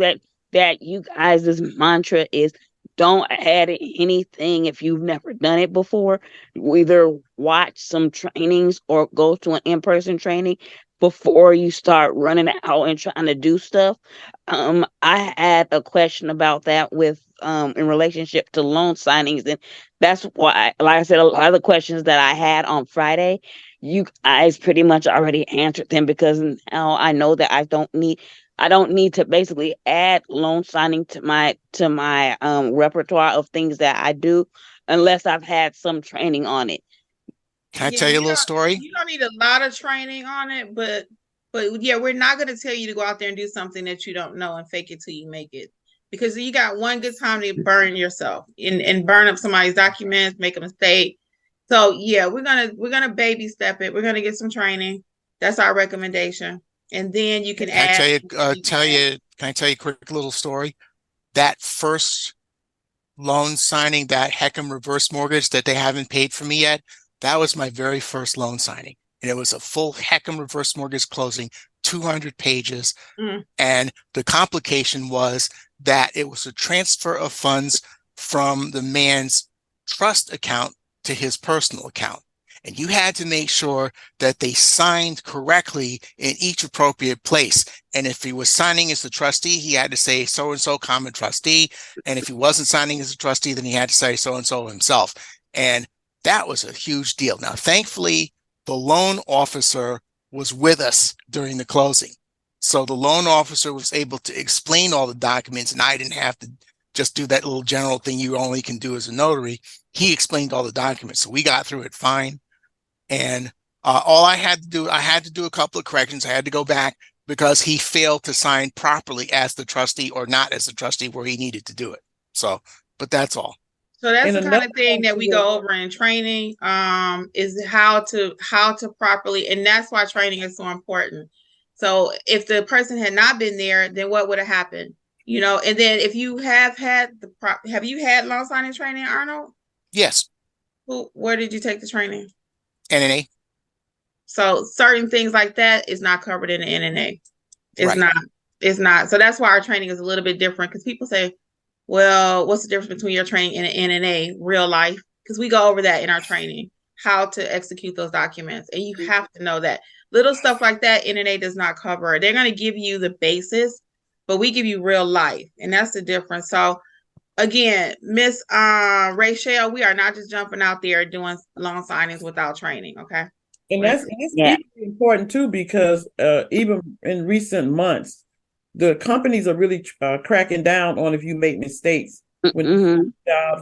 that you guys' mantra is don't add anything if you've never done it before. Either watch some trainings or go to an in-person training before you start running out and trying to do stuff. I had a question about that with in relationship to loan signings, and that's why, like I said, a lot of the questions that I had on Friday, you guys pretty much already answered them, because now I know that I don't need to basically add loan signing to my repertoire of things that I do unless I've had some training on it. Can I tell you a little story? You don't need a lot of training on it, but yeah, we're not going to tell you to go out there and do something that you don't know and fake it till you make it, because you got one good time to burn yourself and burn up somebody's documents, make a mistake. So yeah, we're gonna baby step it. We're gonna get some training. That's our recommendation, and then you can add. Can I tell you a quick little story? That first loan signing, that HECM reverse mortgage that they haven't paid for me yet, that was my very first loan signing. And it was a full HECM reverse mortgage closing, 200 pages. And the complication was that it was a transfer of funds from the man's trust account to his personal account. And you had to make sure that they signed correctly in each appropriate place. And if he was signing as the trustee, he had to say so-and-so common trustee. And if he wasn't signing as a trustee, then he had to say so-and-so himself. And that was a huge deal. Now, thankfully, the loan officer was with us during the closing. So the loan officer was able to explain all the documents, and I didn't have to just do that little general thing you only can do as a notary. He explained all the documents. So we got through it fine. And all I had to do a couple of corrections. I had to go back because he failed to sign properly as the trustee or not as the trustee where he needed to do it. So, but that's all. So that's the kind of thing that we go over in training, is how to properly, and that's why training is so important. So if the person had not been there, then what would have happened? And then if you have had have you had loan signing training, Arnold? Yes. Where did you take the training? NNA. So certain things like that is not covered in the NNA. It's Right. not. So that's why our training is a little bit different, because people say, Well, what's the difference between your training and an NNA, real life? Because we go over that in our training, how to execute those documents. And you have to know that. Little stuff like that, NNA does not cover. They're going to give you the basis, but we give you real life. And that's the difference. So again, Miss Rachel, we are not just jumping out there doing loan signings without training, okay? And that's equally important too, because even in recent months, the companies are really cracking down on if you make mistakes. When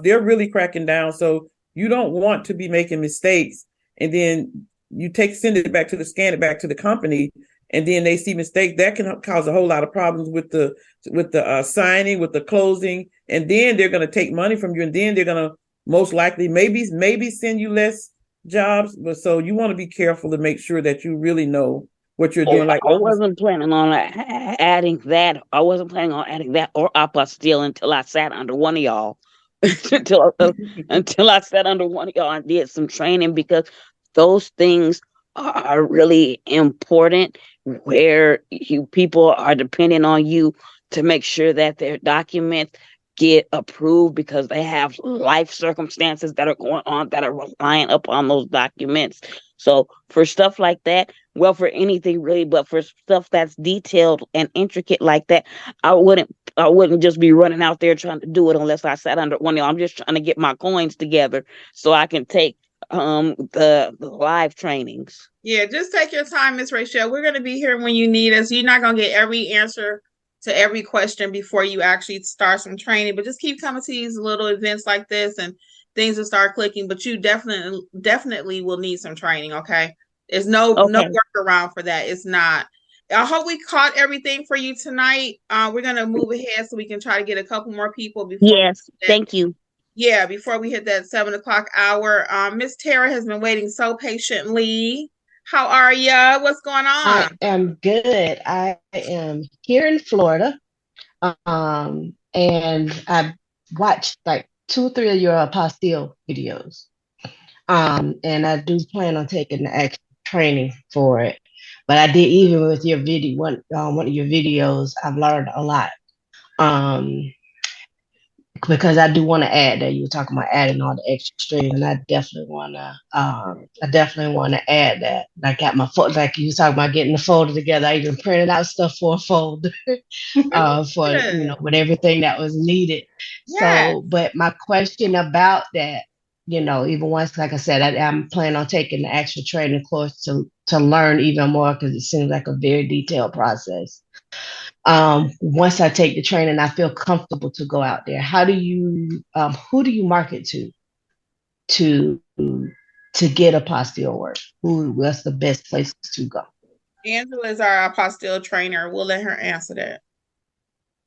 they're really cracking down. So you don't want to be making mistakes, and then you send it back to scan it back to the company, and then they see mistakes. That can cause a whole lot of problems with the signing, with the closing, and then they're going to take money from you, and then they're going to most likely maybe send you less jobs. But so you want to be careful to make sure that you really know what you're doing. Like I wasn't planning on adding that. I wasn't planning on adding that or apostille until I sat under one of y'all. until I sat under one of y'all and did some training, because those things are really important, where people are depending on you to make sure that their documents get approved, because they have life circumstances that are going on that are relying upon those documents. So for stuff like that, well, for anything really, but for stuff that's detailed and intricate like that, I wouldn't just be running out there trying to do it unless I sat under one of y'all. I'm just trying to get my coins together so I can take the live trainings. Yeah, just take your time, Miss Rachel. We're going to be here when you need us. You're not going to get every answer to every question before you actually start some training, but just keep coming to these little events like this and things will start clicking. But you definitely will need some training. Okay. There's no workaround for that. It's not. I hope we caught everything for you tonight. We're going to move ahead so we can try to get a couple more people before. Yes. Thank you. Yeah. Before we hit that 7:00 hour. Miss Tara has been waiting so patiently. How are ya? What's going on? I am good. I am here in Florida. And I watched like 2 or 3 of your apostille videos. And I do plan on taking the actual training for it. But I did, even with your video, one of your videos, I've learned a lot. Because I do want to add that. You were talking about adding all the extra strings, and I definitely want to add that. I got my folder, like you were talking about getting the folder together. I even printed out stuff for a folder for with everything that was needed. Yeah. So, but my question about that, even once, like I said, I'm planning on taking the actual training course to learn even more, because it seems like a very detailed process. Once I take the training, I feel comfortable to go out there. How do you, who do you market to get apostille work? What's the best place to go? Angela is our apostille trainer. We'll let her answer that.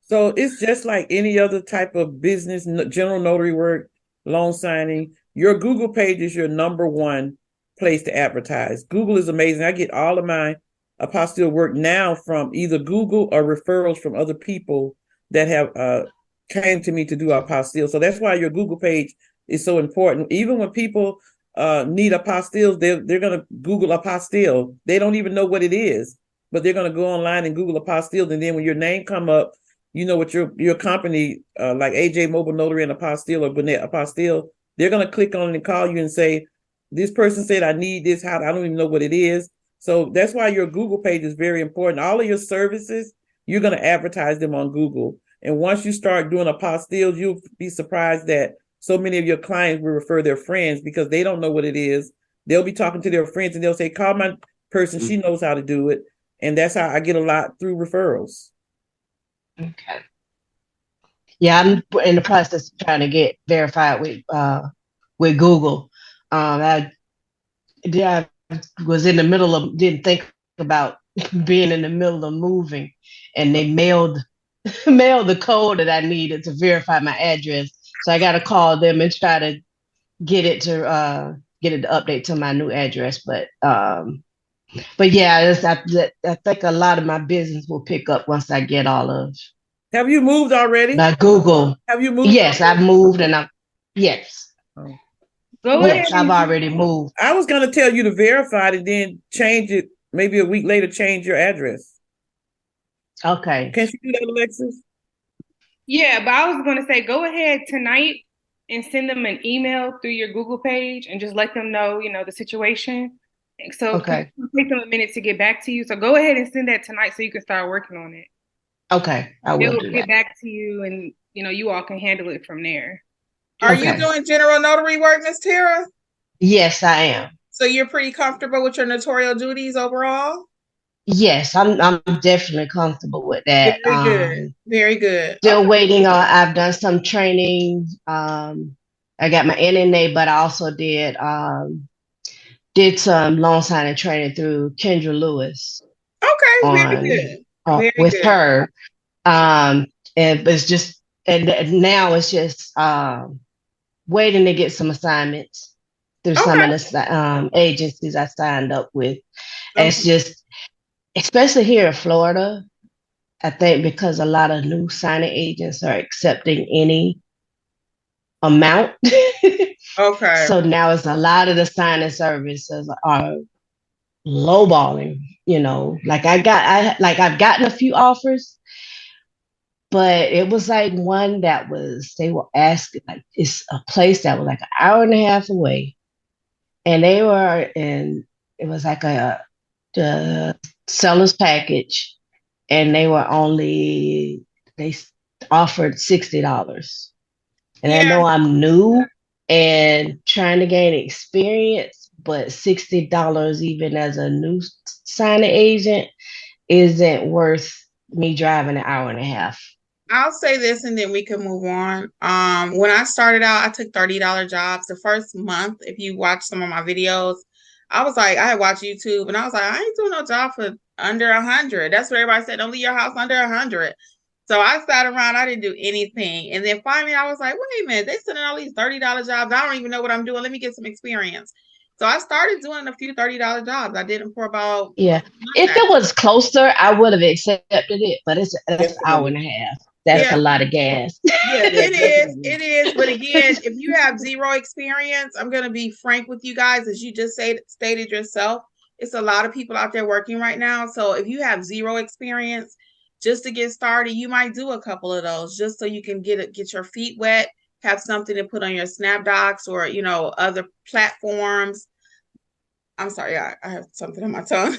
So it's just like any other type of business, general notary work, loan signing. Your Google page is your number one place to advertise. Google is amazing. I get all of my apostille work now from either Google or referrals from other people that have came to me to do apostille. So that's why your Google page is so important. Even when people need apostilles, they're going to Google apostille. They don't even know what it is, but they're going to go online and Google apostille. And then when your name come up, what your company, like AJ Mobile Notary and Apostille or Gwinnett Apostille, they're going to click on it and call you and say, this person said, I need this. I don't even know what it is. So that's why your Google page is very important. All of your services, you're going to advertise them on Google. And once you start doing apostilles, you'll be surprised that so many of your clients will refer their friends because they don't know what it is. They'll be talking to their friends and they'll say, call my person. She knows how to do it. And that's how I get a lot through referrals. Okay. Yeah, I'm in the process of trying to get verified with Google. I was in the middle of, didn't think about being in the middle of moving, and they mailed the code that I needed to verify my address. So I got to call them and try to get it to update to my new address. But yeah, I think a lot of my business will pick up once I get all of. Have you moved already? By Google. Have you moved? Yes, I've moved, and yes. Oh. Yes, I've already moved. I was going to tell you to verify it and then change it. Maybe a week later, change your address. Okay. Can you do that, Alexis? Yeah, but I was going to say, go ahead tonight and send them an email through your Google page and just let them know, the situation. So 'cause Okay. it'll take them a minute to get back to you. So go ahead and send that tonight so you can start working on it. Okay, I They will will do get that. back to you and, you all can handle it from there. Are you Okay. doing general notary work, Miss Tara? Yes, I am. So you're pretty comfortable with your notarial duties overall? Yes, I'm definitely comfortable with that. Very good. Very good. Still Okay. waiting on, I've done some training. I got my NNA, but I also did some loan signing training through Kendra Lewis Okay, very on good. Very with good. her. And it's just, and now it's just waiting to get some assignments through some Okay. of the agencies I signed up with. Okay. It's just, especially here in Florida, I think because a lot of new signing agents are accepting any amount. Okay. So now it's a lot of the signing services are lowballing, like I've gotten a few offers, but it was like one that they were asking, like, it's a place that was like an hour and a half away. And it was like the seller's package, and they offered $60. And I Yeah. know I'm new and trying to gain experience, but $60 even as a new signing agent isn't worth me driving an hour and a half. I'll say this and then we can move on. When I started out, I took $30 jobs. The first month, if you watch some of my videos, I was like, I had watched YouTube and I was like, I ain't doing no job for under 100. That's what everybody said. Don't leave your house under 100. So I sat around, I didn't do anything. And then finally I was like, wait a minute, they sending all these $30 jobs. I don't even know what I'm doing. Let me get some experience. So I started doing a few $30 jobs. I did them for about Yeah. If it was closer, I would have accepted it, but that's an hour and a half. That's a lot of gas. Yeah, it is. It is. But again, if you have zero experience, I'm going to be frank with you guys, as you just stated yourself. It's a lot of people out there working right now. So if you have zero experience, just to get started, you might do a couple of those just so you can get your feet wet, have something to put on your SnapDocs or other platforms. I'm sorry, I have something on my tongue.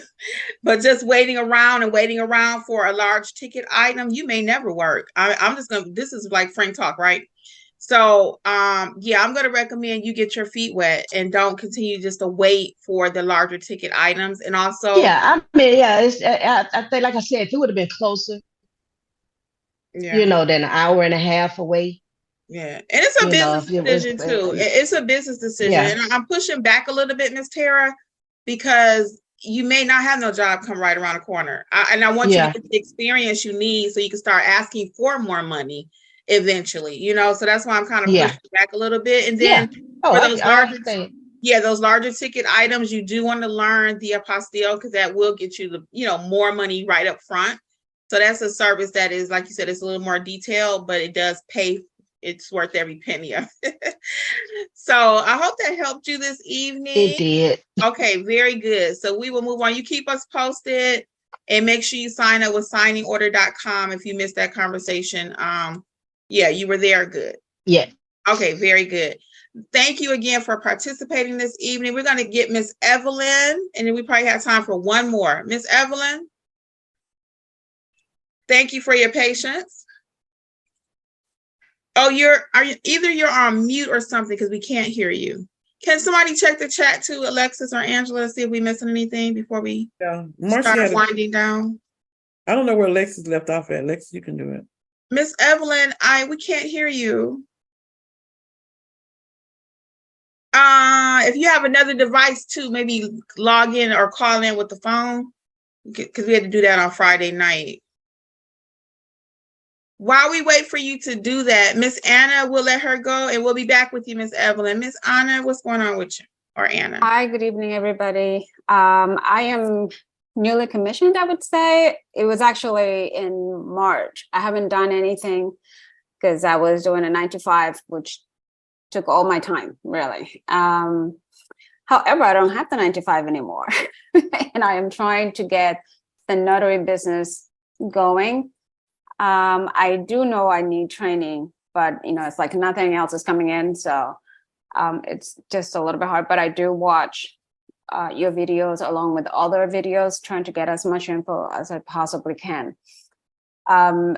But just waiting around for a large ticket item, you may never work. I'm just gonna. This is like frank talk, right? So, yeah, I'm gonna recommend you get your feet wet and don't continue just to wait for the larger ticket items. And also, yeah, I mean, yeah, I think, like I said, if it would have been closer, yeah, than an hour and a half away. Yeah, and it's a business decision too. It's a business decision, and I'm pushing back a little bit, Miss Tara, because you may not have no job come right around the corner. And I want you to get the experience you need so you can start asking for more money eventually, So that's why I'm kind of pushing back a little bit. And then for those those larger ticket items, you do want to learn the apostille because that will get you more money right up front. So that's a service that is, like you said, it's a little more detailed, but it does pay. It's worth every penny of it. So I hope that helped you this evening. It did. Okay, very good. So we will move on. You keep us posted and make sure you sign up with signingorder.com if you missed that conversation. Yeah, you were there. Good. Yeah. Okay, very good. Thank you again for participating this evening. We're going to get Miss Evelyn, and then we probably have time for one more. Miss Evelyn, thank you for your patience. Oh, you're on mute or something because we can't hear you. Can somebody check the chat too, Alexis or Angela, to see if we're missing anything before we start winding down? I don't know where Alexis left off at. Alexis, you can do it. Miss Evelyn, we can't hear you. If you have another device too, maybe log in or call in with the phone, because we had to do that on Friday night. While we wait for you to do that, Miss Anna, we'll let her go and we'll be back with you, Miss Evelyn. Miss Anna, what's going on with you? Or Anna? Hi, good evening, everybody. I am newly commissioned, I would say. It was actually in March. I haven't done anything because I was doing a 9-to-5, which took all my time, really. However, I don't have the 9-to-5 anymore. And I am trying to get the notary business going. I do know I need training, but it's like nothing else is coming in, so it's just a little bit hard. But I do watch your videos along with other videos, trying to get as much info as I possibly can. Yeah,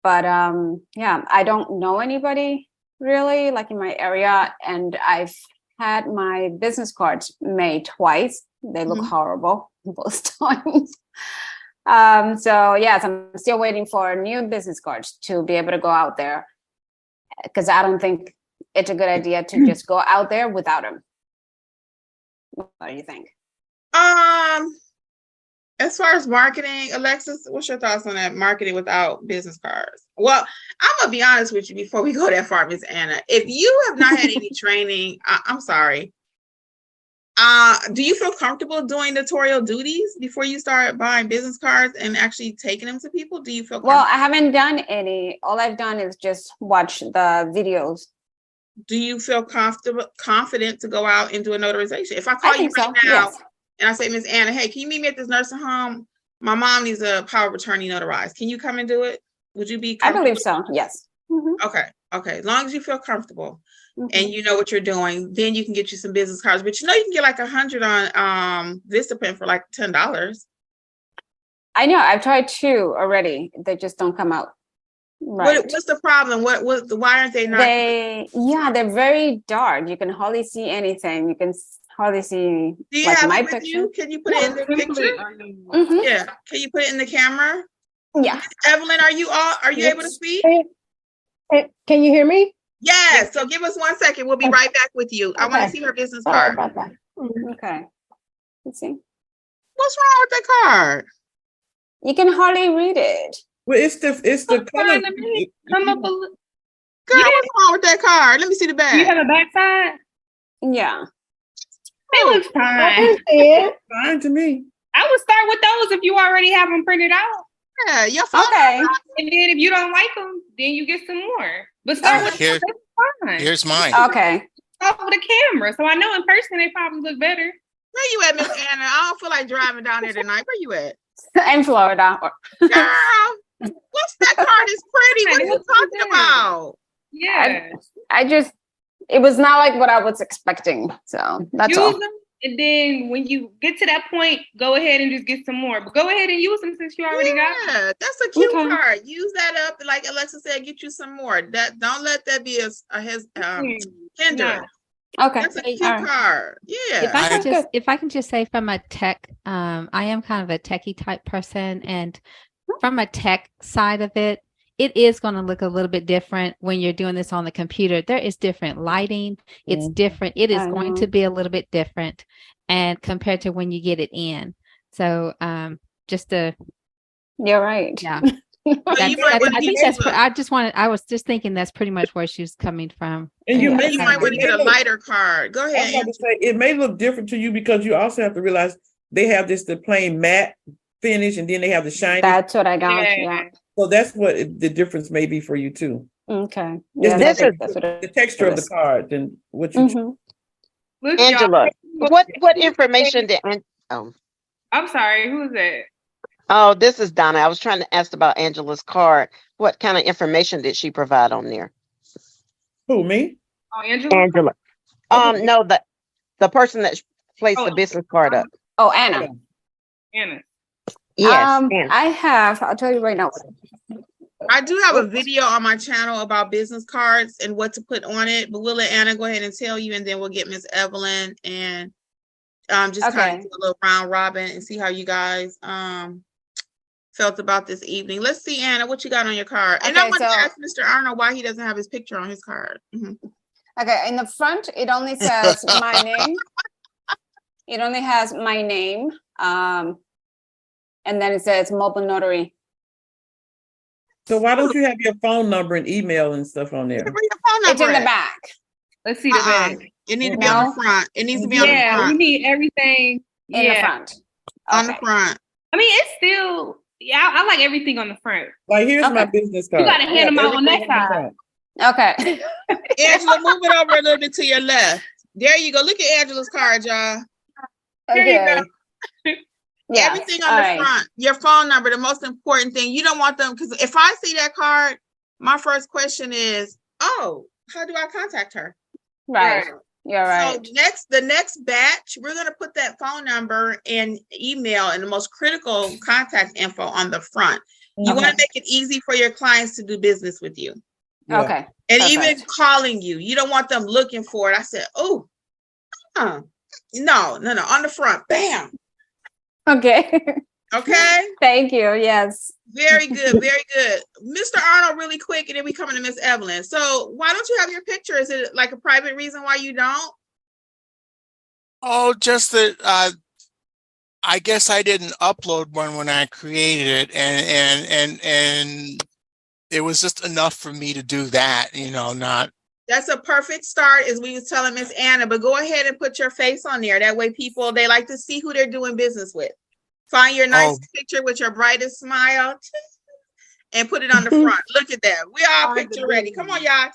I don't know anybody really like in my area, and I've had my business cards made twice. They look horrible both times. So yes, I'm still waiting for new business cards to be able to go out there, because I don't think it's a good idea to just go out there without them. What do you think? As far as marketing, Alexis, what's your thoughts on that? Marketing without business cards? Well, I'm gonna be honest with you before we go that far, Miss Anna. If you have not had any training, I'm sorry. Do you feel comfortable doing notarial duties before you start buying business cards and actually taking them to people? Do you feel comfortable? Well, I haven't done any. All I've done is just watch the videos. Do you feel confident to go out and do a notarization? If I call you right now, yes. And I say, Miss Anna, hey, can you meet me at this nursing home? My mom needs a power of attorney notarized. Can you come and do it? Would you be comfortable? I believe so, yes. Okay. As long as you feel comfortable and you know what you're doing, then you can get you some business cards. But you can get like 100 on VistaPen for like $10. I know. I've tried 2 already. They just don't come out right. What's the problem? Why aren't they not? They're very dark. You can hardly see anything. You can hardly see. Do you like have my it with picture. you? Can you put it in the picture? Yeah. Can you put it in the camera? Yeah. Evelyn, are you able to speak? Can you hear me? Yes. So give us 1 second. We'll be right back with you. I want to see her business card. Okay. Let's see. What's wrong with that card? You can hardly read it. Well, it's the color. Come up a little. Girl, what's wrong with that card? Let me see the back. Do you have a backside? Yeah. It looks fine. Fine to me. I would start with those if you already have them printed out. Yeah, your phone. Okay. And then if you don't like them, then you get some more. But start with those. Fine. Here's mine. Okay. Start with a camera. So I know in person they probably look better. Where you at, Miss Anna? I don't feel like driving down there tonight. Where you at? In Florida. Girl, what's that card is pretty? What are you talking about? Yeah. It was not like what I was expecting. So that's use all. them, and then when you get to that point, go ahead and just get some more. But go ahead and use them since you already got them. Yeah, that's a cute card. Use that up, like Alexa said. Get you some more. Don't let that be a hindrance. Okay. That's a cute card. Yeah. If I can just say from a tech, I am kind of a techie type person, and from a tech side of it, it is going to look a little bit different when you're doing this on the computer. There is different lighting. It's different. It is going to be a little bit different, and compared to when you get it in. So you're right. Yeah. I was just thinking that's pretty much where she was coming from. And you might want to get a lighter card. Go ahead. I was about to say, it may look different to you because you also have to realize they have the plain matte finish, and then they have the shiny. That's what I got. Yeah. So that's what the difference may be for you too. Okay. Yeah, that's the texture of the card and what you. Angela, what information did? I'm sorry. Who is that? Oh, this is Donna. I was trying to ask about Angela's card. What kind of information did she provide on there? Who, me? Oh, Angela. No, the person that placed the business card up. Oh, Anna. Anna. Yes. I'll tell you right now. I do have a video on my channel about business cards and what to put on it, but we'll let Anna go ahead and tell you, and then we'll get Miss Evelyn and just kind of do a little round robin and see how you guys felt about this evening. Let's see, Anna, what you got on your card. And I want to ask Mr. Arnold why he doesn't have his picture on his card. Okay, in the front, it only says my name. It only has my name. And then it says mobile notary. So why don't you have your phone number and email and stuff on there? It's in the back. Let's see the back. It needs to be on the front. It needs to be on the front. Yeah, we need everything in the front. On the front. I mean, it's still, I like everything on the front. Like, here's my business card. You got to hand them out on that side. Okay. Angela, move it over a little bit to your left. There you go. Look at Angela's card, y'all. There you go. Yeah. Everything on the front, your phone number, the most important thing. You don't want them, because if I see that card, my first question is, oh, how do I contact her? Right. You're right. So the next batch, we're going to put that phone number and email and the most critical contact info on the front. You want to make it easy for your clients to do business with you. Yeah. Okay. And even calling you, you don't want them looking for it. I said, oh, no, on the front, bam. Okay. Okay. Thank you. Yes. Very good. Very good. Mr. Arnold, really quick, and then we coming to Miss Evelyn. So why don't you have your picture? Is it like a private reason why you don't? Oh, just that I guess I didn't upload one when I created it, and it was just enough for me to do that, not. That's a perfect start, as we was telling Miss Anna, but go ahead and put your face on there. That way people, they like to see who they're doing business with. Find your nice picture with your brightest smile and put it on the front. Look at that. We all picture ready. Come on, y'all.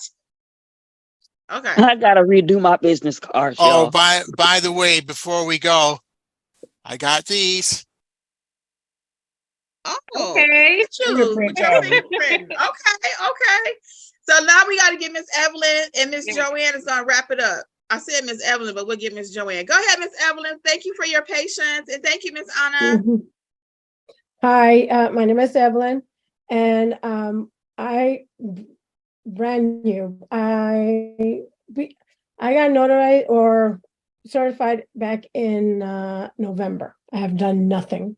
Okay. I gotta redo my business cards, y'all. By the way, before we go, I got these. Oh, okay. With your fingerprint. Okay. So now we got to get Miss Evelyn, and Miss Joanne is gonna wrap it up. I said Miss Evelyn, but we'll get Miss Joanne. Go ahead, Miss Evelyn. Thank you for your patience, and thank you, Miss Anna. Hi, my name is Evelyn, and I brand new. I got notarized or certified back in November. I have done nothing,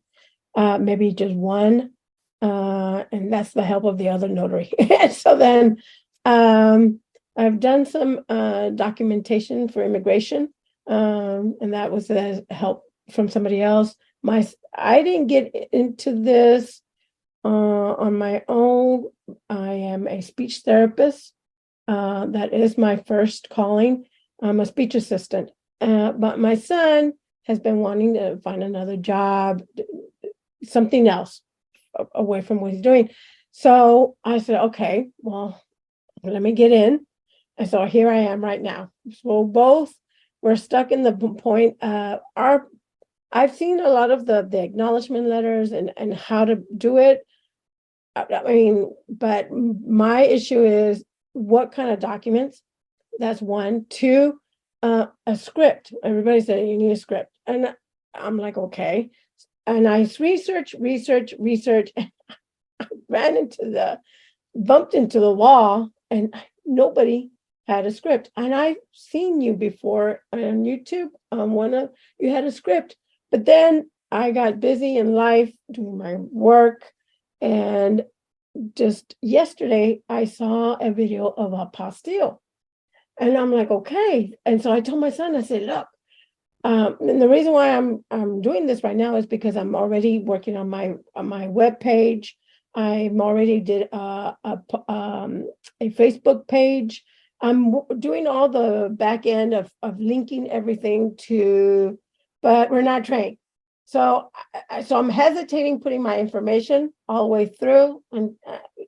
maybe just one, and that's the help of the other notary. So then I've done some documentation for immigration, and that was the help from somebody else. I didn't get into this on my own. I am a speech therapist. That is my first calling. I'm a speech assistant, but my son has been wanting to find another job, something else away from what he's doing. So I said, okay, well, let me get in. And so here I am right now. So both we're stuck in the point. I've seen a lot of the acknowledgement letters and how to do it. I mean, but my issue is what kind of documents. That's one. Two, a script. Everybody said you need a script, and I'm like, okay. And I research. And I bumped into the wall, and nobody had a script. And I've seen you before on YouTube. You had a script, but then I got busy in life doing my work, and just yesterday I saw a video of apostille, and I'm like, okay. And so I told my son, I said, look, and the reason why I'm doing this right now is because I'm already working on my web page. I'm already did a Facebook page. I'm doing all the back end of linking everything to, but we're not trained. So I'm hesitating putting my information all the way through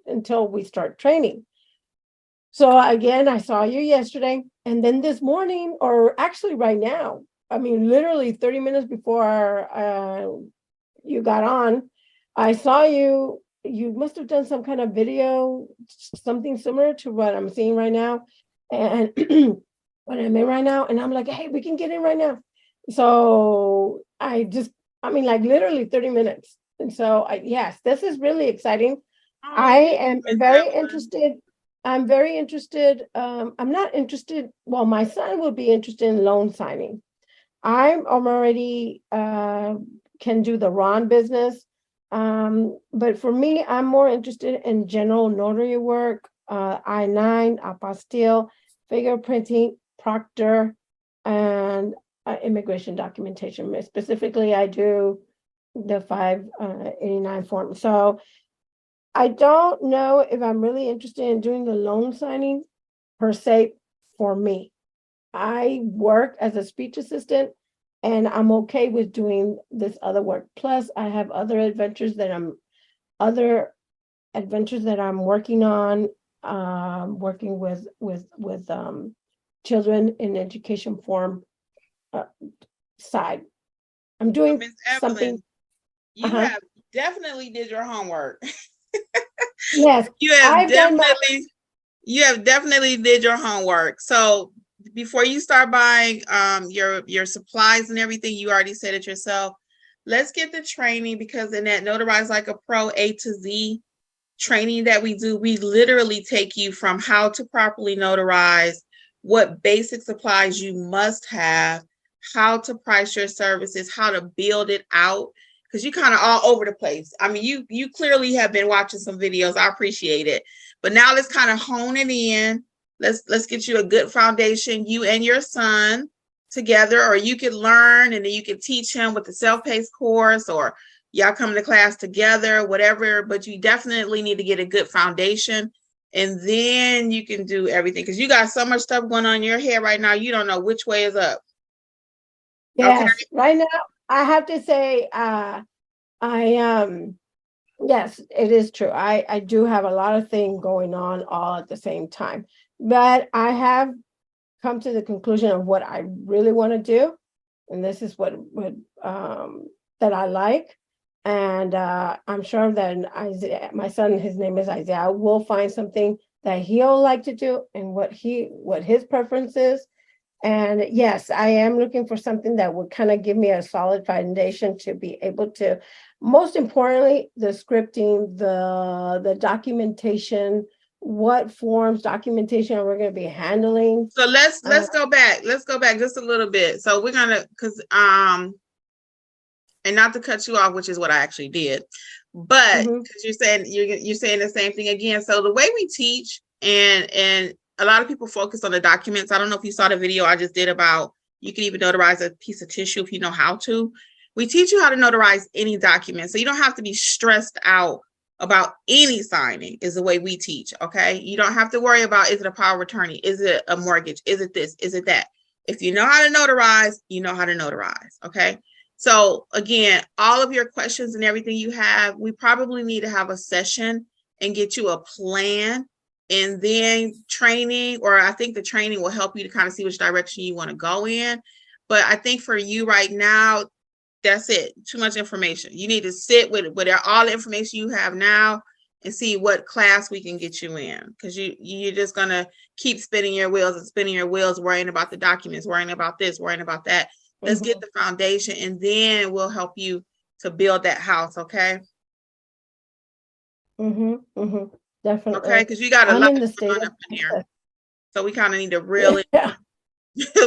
until we start training. So again, I saw you yesterday, and then this morning, or actually right now, I mean, literally 30 minutes before you got on, I saw you. You must have done some kind of video, something similar to what I'm seeing right now, and what I'm in right now. And I'm like, hey, we can get in right now. So like literally 30 minutes. And so yes, this is really exciting. I am very interested. I'm very interested. I'm not interested. Well, my son will be interested in loan signing. I'm already can do the Ron business. But for me, I'm more interested in general notary work, I-9, apostille, fingerprinting, proctor, and immigration documentation. Specifically, I do the 589 form. So I don't know if I'm really interested in doing the loan signing per se for me. I work as a speech assistant, and I'm okay with doing this other work. Plus, I have other adventures that I'm working on, working with children in education form side. I'm doing something. You have definitely did your homework. Yes, You have definitely did your homework. So before you start buying your supplies and everything, you already said it yourself. Let's get the training, because in that Notarize Like a Pro A to Z training that we do, we literally take you from how to properly notarize, what basic supplies you must have, how to price your services, how to build it out, because you're kind of all over the place. I mean, you clearly have been watching some videos. I appreciate it. But now let's kind of hone it in. Let's get you a good foundation, you and your son together, or you could learn and then you can teach him with the self-paced course, or y'all come to class together, whatever. But you definitely need to get a good foundation, and then you can do everything, because you got so much stuff going on in your head right now. You don't know which way is up. Yes, okay? Right now I have to say, yes, it is true. I do have a lot of things going on all at the same time, but I have come to the conclusion of what I really want to do, and this is what that I like. And I'm sure that Isaiah, my son, his name is Isaiah, will find something that he'll like to do and what his preference is. And yes, I am looking for something that would kind of give me a solid foundation to be able to, most importantly, the scripting, the documentation, what forms documentation are we going to be handling. So let's go back. Let's go back just a little bit. So we're gonna, because and not to cut you off, which is what I actually did, but because you're saying the same thing again. So the way we teach, and a lot of people focus on the documents. I don't know if you saw the video I just did about you can even notarize a piece of tissue if you know how to. We teach you how to notarize any document, so you don't have to be stressed out about any signing. Is the way we teach. Okay, you don't have to worry about, is it a power of attorney, is it a mortgage, is it this, is it that. If you know how to notarize, you know how to notarize. Okay. So again, all of your questions and everything you have, we probably need to have a session and get you a plan, and then training, or I think the training will help you to kind of see which direction you want to go in. But I think for you right now, that's it. Too much information. You need to sit with all the information you have now and see what class we can get you in, because you're just going to keep spinning your wheels, worrying about the documents, worrying about this, worrying about that. Let's get the foundation, and then we'll help you to build that house. Okay. Definitely. Okay, because you got a lot going on up in here, so we kind of need to reel it.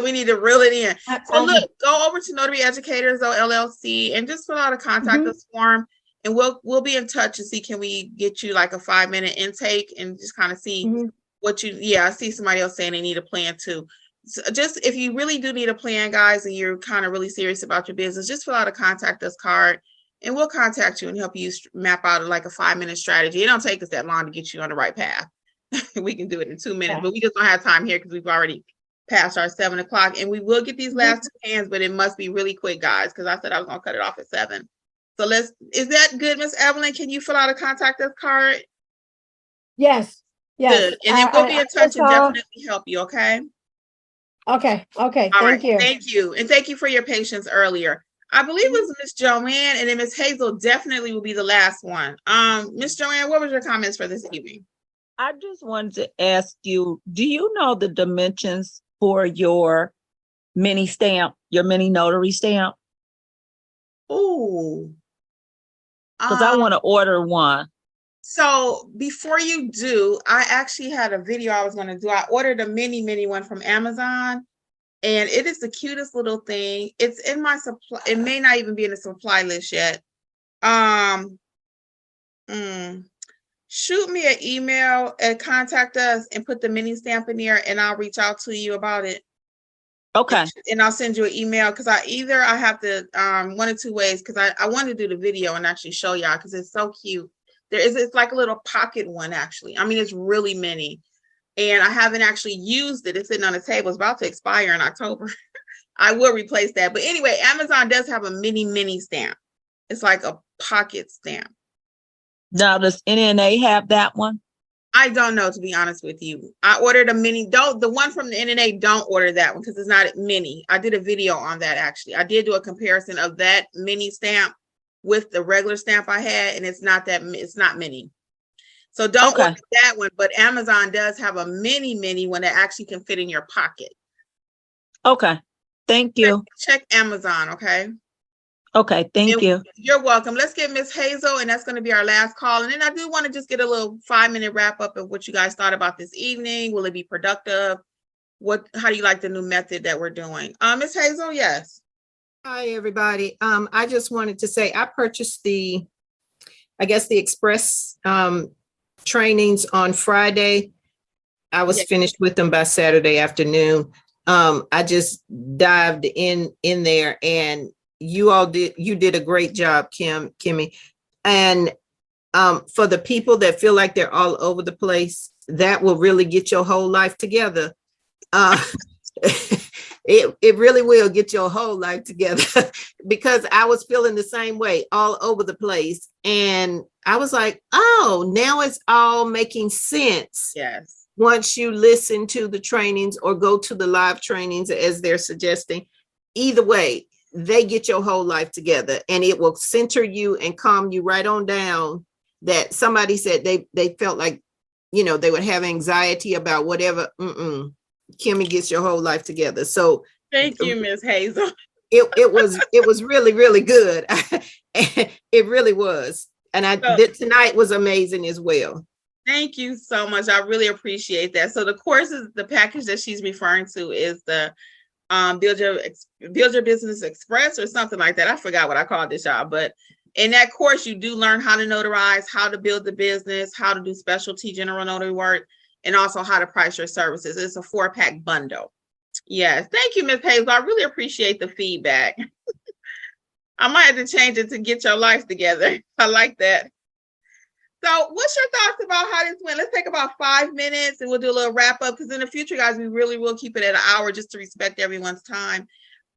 We need to reel it in. So look, go over to Notary Educators LLC and just fill out a contact us form, and we'll be in touch and see, can we get you like a 5-minute intake and just kind of see what you. Yeah, I see somebody else saying they need a plan too. So just if you really do need a plan, guys, and you're kind of really serious about your business, just fill out a contact us card, and we'll contact you and help you map out like a 5-minute strategy. It don't take us that long to get you on the right path. We can do it in 2 minutes, but we just don't have time here because we've already passed our 7 o'clock, and we will get these last 2 hands, but it must be really quick, guys, because I said I was going to cut it off at 7. So is that good, Miss Evelyn? Can you fill out a contact us card? Yes. Good. And then we'll be in touch and definitely help you. Okay. Okay. All right. Thank you. And thank you for your patience earlier. I believe it was Miss Joanne, and then Miss Hazel definitely will be the last one. Miss Joanne, what was your comments for this evening? I just wanted to ask you, do you know the dimensions for your mini stamp, your mini notary stamp? Oh, because I want to order one. So before you do, I actually had a video I was going to do. I ordered a mini one from Amazon, and it is the cutest little thing. It's in my supply. It may not even be in the supply list yet. Shoot me an email and contact us and put the mini stamp in there, and I'll reach out to you about it. Okay. And I'll send you an email, because I have to one of two ways, because I want to do the video and actually show y'all, because it's so cute. It's like a little pocket one, actually. I mean, it's really mini, and I haven't actually used it. It's sitting on the table. It's about to expire in October. I will replace that. But anyway, Amazon does have a mini stamp. It's like a pocket stamp. Now, does NNA have that one? I don't know, to be honest with you. I ordered a mini. The one from the NNA, don't order that one, because it's not mini. I did a video on that, actually. I did do a comparison of that mini stamp with the regular stamp I had, and it's not many. So don't order that one, but Amazon does have a mini one that actually can fit in your pocket. Okay. Thank you. Check Amazon, okay? Okay, thank you. You're welcome. Let's get Miss Hazel, and that's going to be our last call. And then I do want to just get a little 5-minute wrap up of what you guys thought about this evening. Will it be productive? How do you like the new method that we're doing? Miss Hazel, yes. Hi, everybody. I just wanted to say I purchased the express trainings on Friday. I was finished with them by Saturday afternoon. I just dived in there, and you did a great job, Kimmi. And for the people that feel like they're all over the place, that will really get your whole life together. It really will get your whole life together because I was feeling the same way, all over the place. And I was like, oh, now it's all making sense. Yes. Once you listen to the trainings or go to the live trainings, as they're suggesting, either way, they get your whole life together, and it will center you and calm you right on down. That somebody said they felt like, they would have anxiety about whatever. Kimmi gets your whole life together. So thank you, Miss Hazel. It was really, really good. It really was. And tonight was amazing as well. Thank you so much. I really appreciate that. So the courses, the package that she's referring to is the Build Your Business Express or something like that. I forgot what I called this, y'all. But in that course, you do learn how to notarize, how to build the business, how to do specialty general notary work, and also how to price your services. It's a 4-pack bundle. Yes. Thank you, Ms. Hazel. I really appreciate the feedback. I might have to change it to get your life together. I like that. So what's your thoughts about how this went? Let's take about 5 minutes and we'll do a little wrap up, because in the future, guys, we really will keep it at an hour just to respect everyone's time.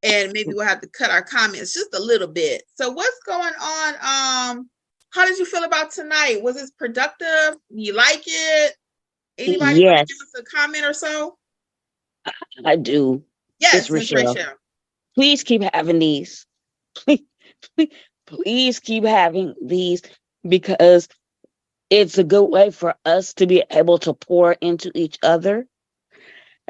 And maybe we'll have to cut our comments just a little bit. So what's going on? How did you feel about tonight? Was this productive? You like it? Anybody want to give us a comment or so? I do. Yes, Ms. Rachel. Please keep having these. Please keep having these, because it's a good way for us to be able to pour into each other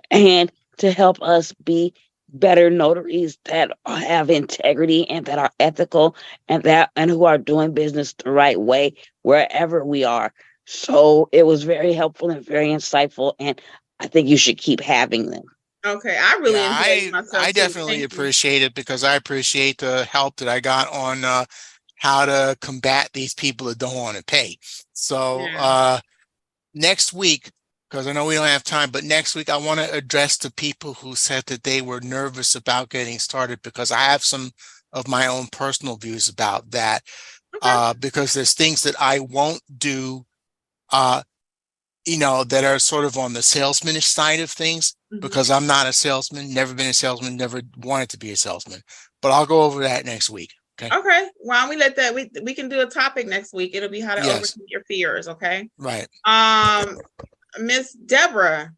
and to help us be better notaries that have integrity and that are ethical and who are doing business the right way wherever we are. So it was very helpful and very insightful, and I think you should keep having them. Okay, I really enjoyed myself. I definitely appreciate it, because I appreciate the help that I got on how to combat these people that don't want to pay. So next week, because I know we don't have time, but next week I want to address the people who said that they were nervous about getting started, because I have some of my own personal views about that. Because there's things that I won't do, that are sort of on the salesmanish side of things, because I'm not a salesman, never been a salesman, never wanted to be a salesman. But I'll go over that next week. Okay. Why don't we let that? We can do a topic next week. It'll be how to overcome your fears. Okay. Right. Miss Deborah,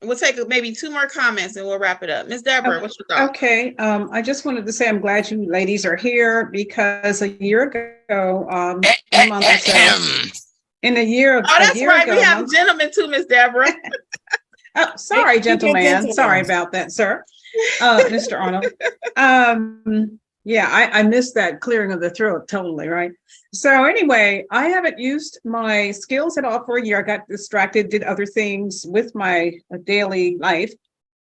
we'll take maybe 2 more comments and we'll wrap it up. Miss Deborah, what's your thought? Okay. I just wanted to say I'm glad you ladies are here, because a year ago, a month or so, in a year ago. Oh, that's right. We have gentlemen too, Miss Deborah. Oh, sorry, gentleman. Sorry about that, sir. Mr. Arnold. Yeah, I missed that clearing of the throat totally, right? So anyway, I haven't used my skills at all for a year. I got distracted, did other things with my daily life.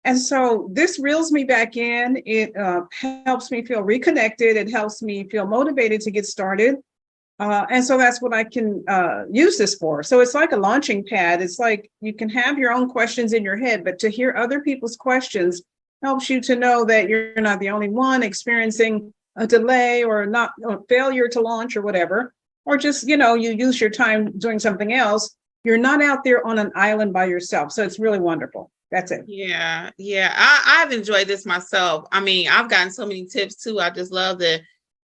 And so this reels me back in. It helps me feel reconnected. It helps me feel motivated to get started. And so that's what I can use this for. So it's like a launching pad. It's like you can have your own questions in your head, but to hear other people's questions helps you to know that you're not the only one experiencing a delay or failure to launch or whatever, or just, you use your time doing something else. You're not out there on an island by yourself. So it's really wonderful. That's it. Yeah. I've enjoyed this myself. I mean, I've gotten so many tips too. I just love the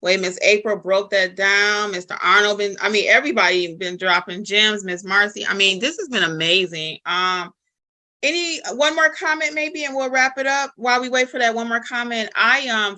way Miss April broke that down. Mr. Arnold everybody been dropping gems. Miss Marcy. I mean, this has been amazing. One more comment maybe, and we'll wrap it up. While we wait for that one more comment,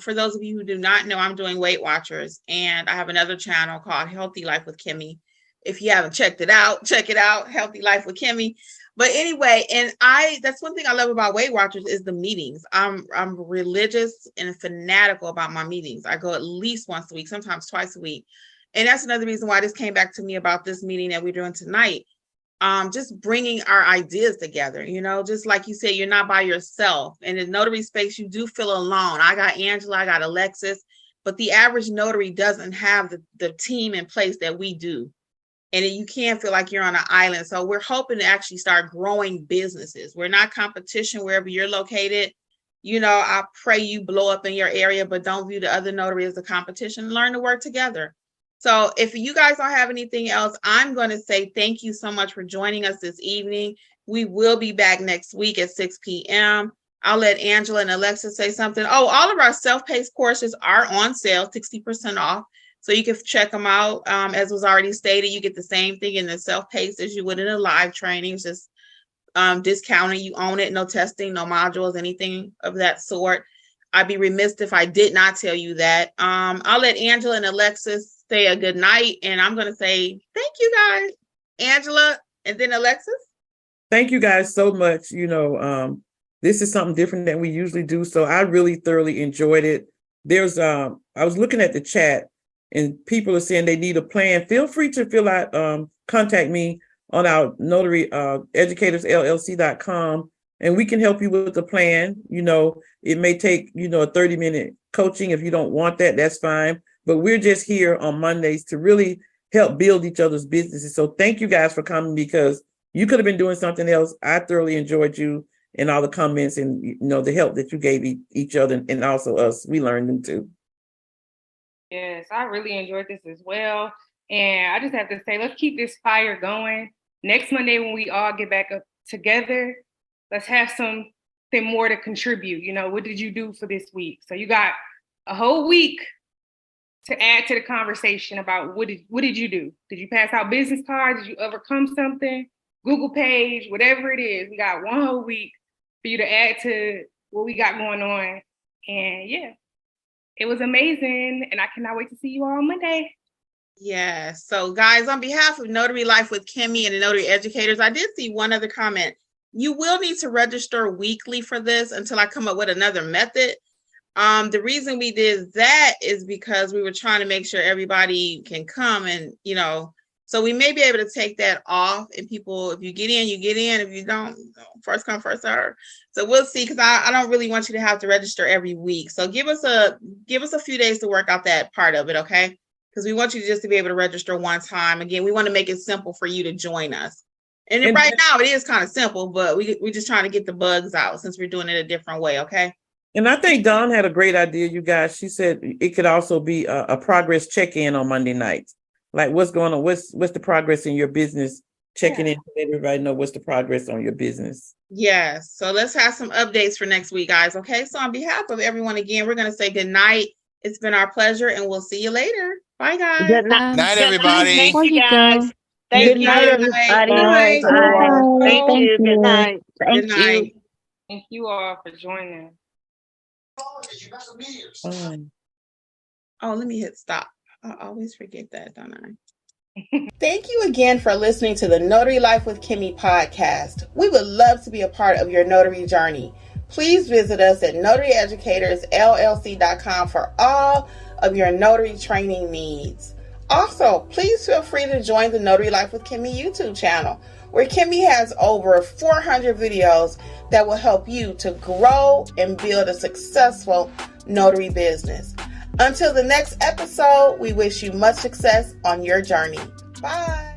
for those of you who do not know, I'm doing Weight Watchers, and I have another channel called Healthy Life with Kimmi. If you haven't checked it out, check it out, Healthy Life with Kimmi. But anyway, and that's one thing I love about Weight Watchers is the meetings. I'm religious and fanatical about my meetings. I go at least once a week, sometimes twice a week. And that's another reason why this came back to me about this meeting that we're doing tonight. Just bringing our ideas together, just like you said, you're not by yourself. And in notary space, you do feel alone. I got Angela, I got Alexis, but the average notary doesn't have the team in place that we do. And you can't feel like you're on an island. So we're hoping to actually start growing businesses. We're not competition wherever you're located. I pray you blow up in your area, but don't view the other notary as a competition. Learn to work together. So if you guys don't have anything else, I'm going to say thank you so much for joining us this evening. We will be back next week at 6 p.m. I'll let Angela and Alexis say something. Oh, all of our self-paced courses are on sale, 60% off. So you can check them out. As was already stated, you get the same thing in the self-paced as you would in a live training, just discounting. You own it, no testing, no modules, anything of that sort. I'd be remiss if I did not tell you that. I'll let Angela and Alexis say a good night, and I'm going to say thank you guys, Angela, and then Alexis. Thank you guys so much. This is something different than we usually do, so I really thoroughly enjoyed it. I was looking at the chat, and people are saying they need a plan. Feel free to contact me on our Notary Educators LLC.com, and we can help you with the plan. It may take a 30-minute coaching. If you don't want that, that's fine. But we're just here on Mondays to really help build each other's businesses. So thank you guys for coming, because you could have been doing something else. I thoroughly enjoyed you and all the comments and the help that you gave each other, and also us. We learned them too. Yes, I really enjoyed this as well. And I just have to say, let's keep this fire going. Next Monday, when we all get back up together, let's have something more to contribute. What did you do for this week? So you got a whole week to add to the conversation about what did you do? Did you pass out business cards? Did you overcome something? Google page, whatever it is. We got one whole week for you to add to what we got going on. And yeah, it was amazing. And I cannot wait to see you all on Monday. Yeah. So guys, on behalf of Notary Life with Kimmi and the Notary Educators, I did see one other comment. You will need to register weekly for this until I come up with another method. The reason we did that is because we were trying to make sure everybody can come, and so we may be able to take that off, and people, if you get in, you get in. If you don't, first come, first serve. So we'll see, because I don't really want you to have to register every week. So give us a few days to work out that part of it, okay? Because we want you just to be able to register one time. Again, we want to make it simple for you to join us. And right now it is kind of simple, but we're just trying to get the bugs out since we're doing it a different way, okay? And I think Dawn had a great idea, you guys. She said it could also be a progress check-in on Monday nights. Like, what's going on? What's the progress in your business? Checking in to let everybody know what's the progress on your business. Yes. So let's have some updates for next week, guys. Okay. So on behalf of everyone, again, we're going to say good night. It's been our pleasure, and we'll see you later. Bye, guys. Good night, everybody. Thank you, guys. Good night, everybody. Bye. Thank you. Good night. Good night. Thank you all for joining. Oh, let me hit stop. I always forget that, don't I? Thank you again for listening to the Notary Life with Kimmi podcast. We would love to be a part of your notary journey. Please visit us at notaryeducatorsllc.com for all of your notary training needs. Also, please feel free to join the Notary Life with Kimmi YouTube channel, where Kimmi has over 400 videos that will help you to grow and build a successful notary business. Until the next episode, we wish you much success on your journey. Bye.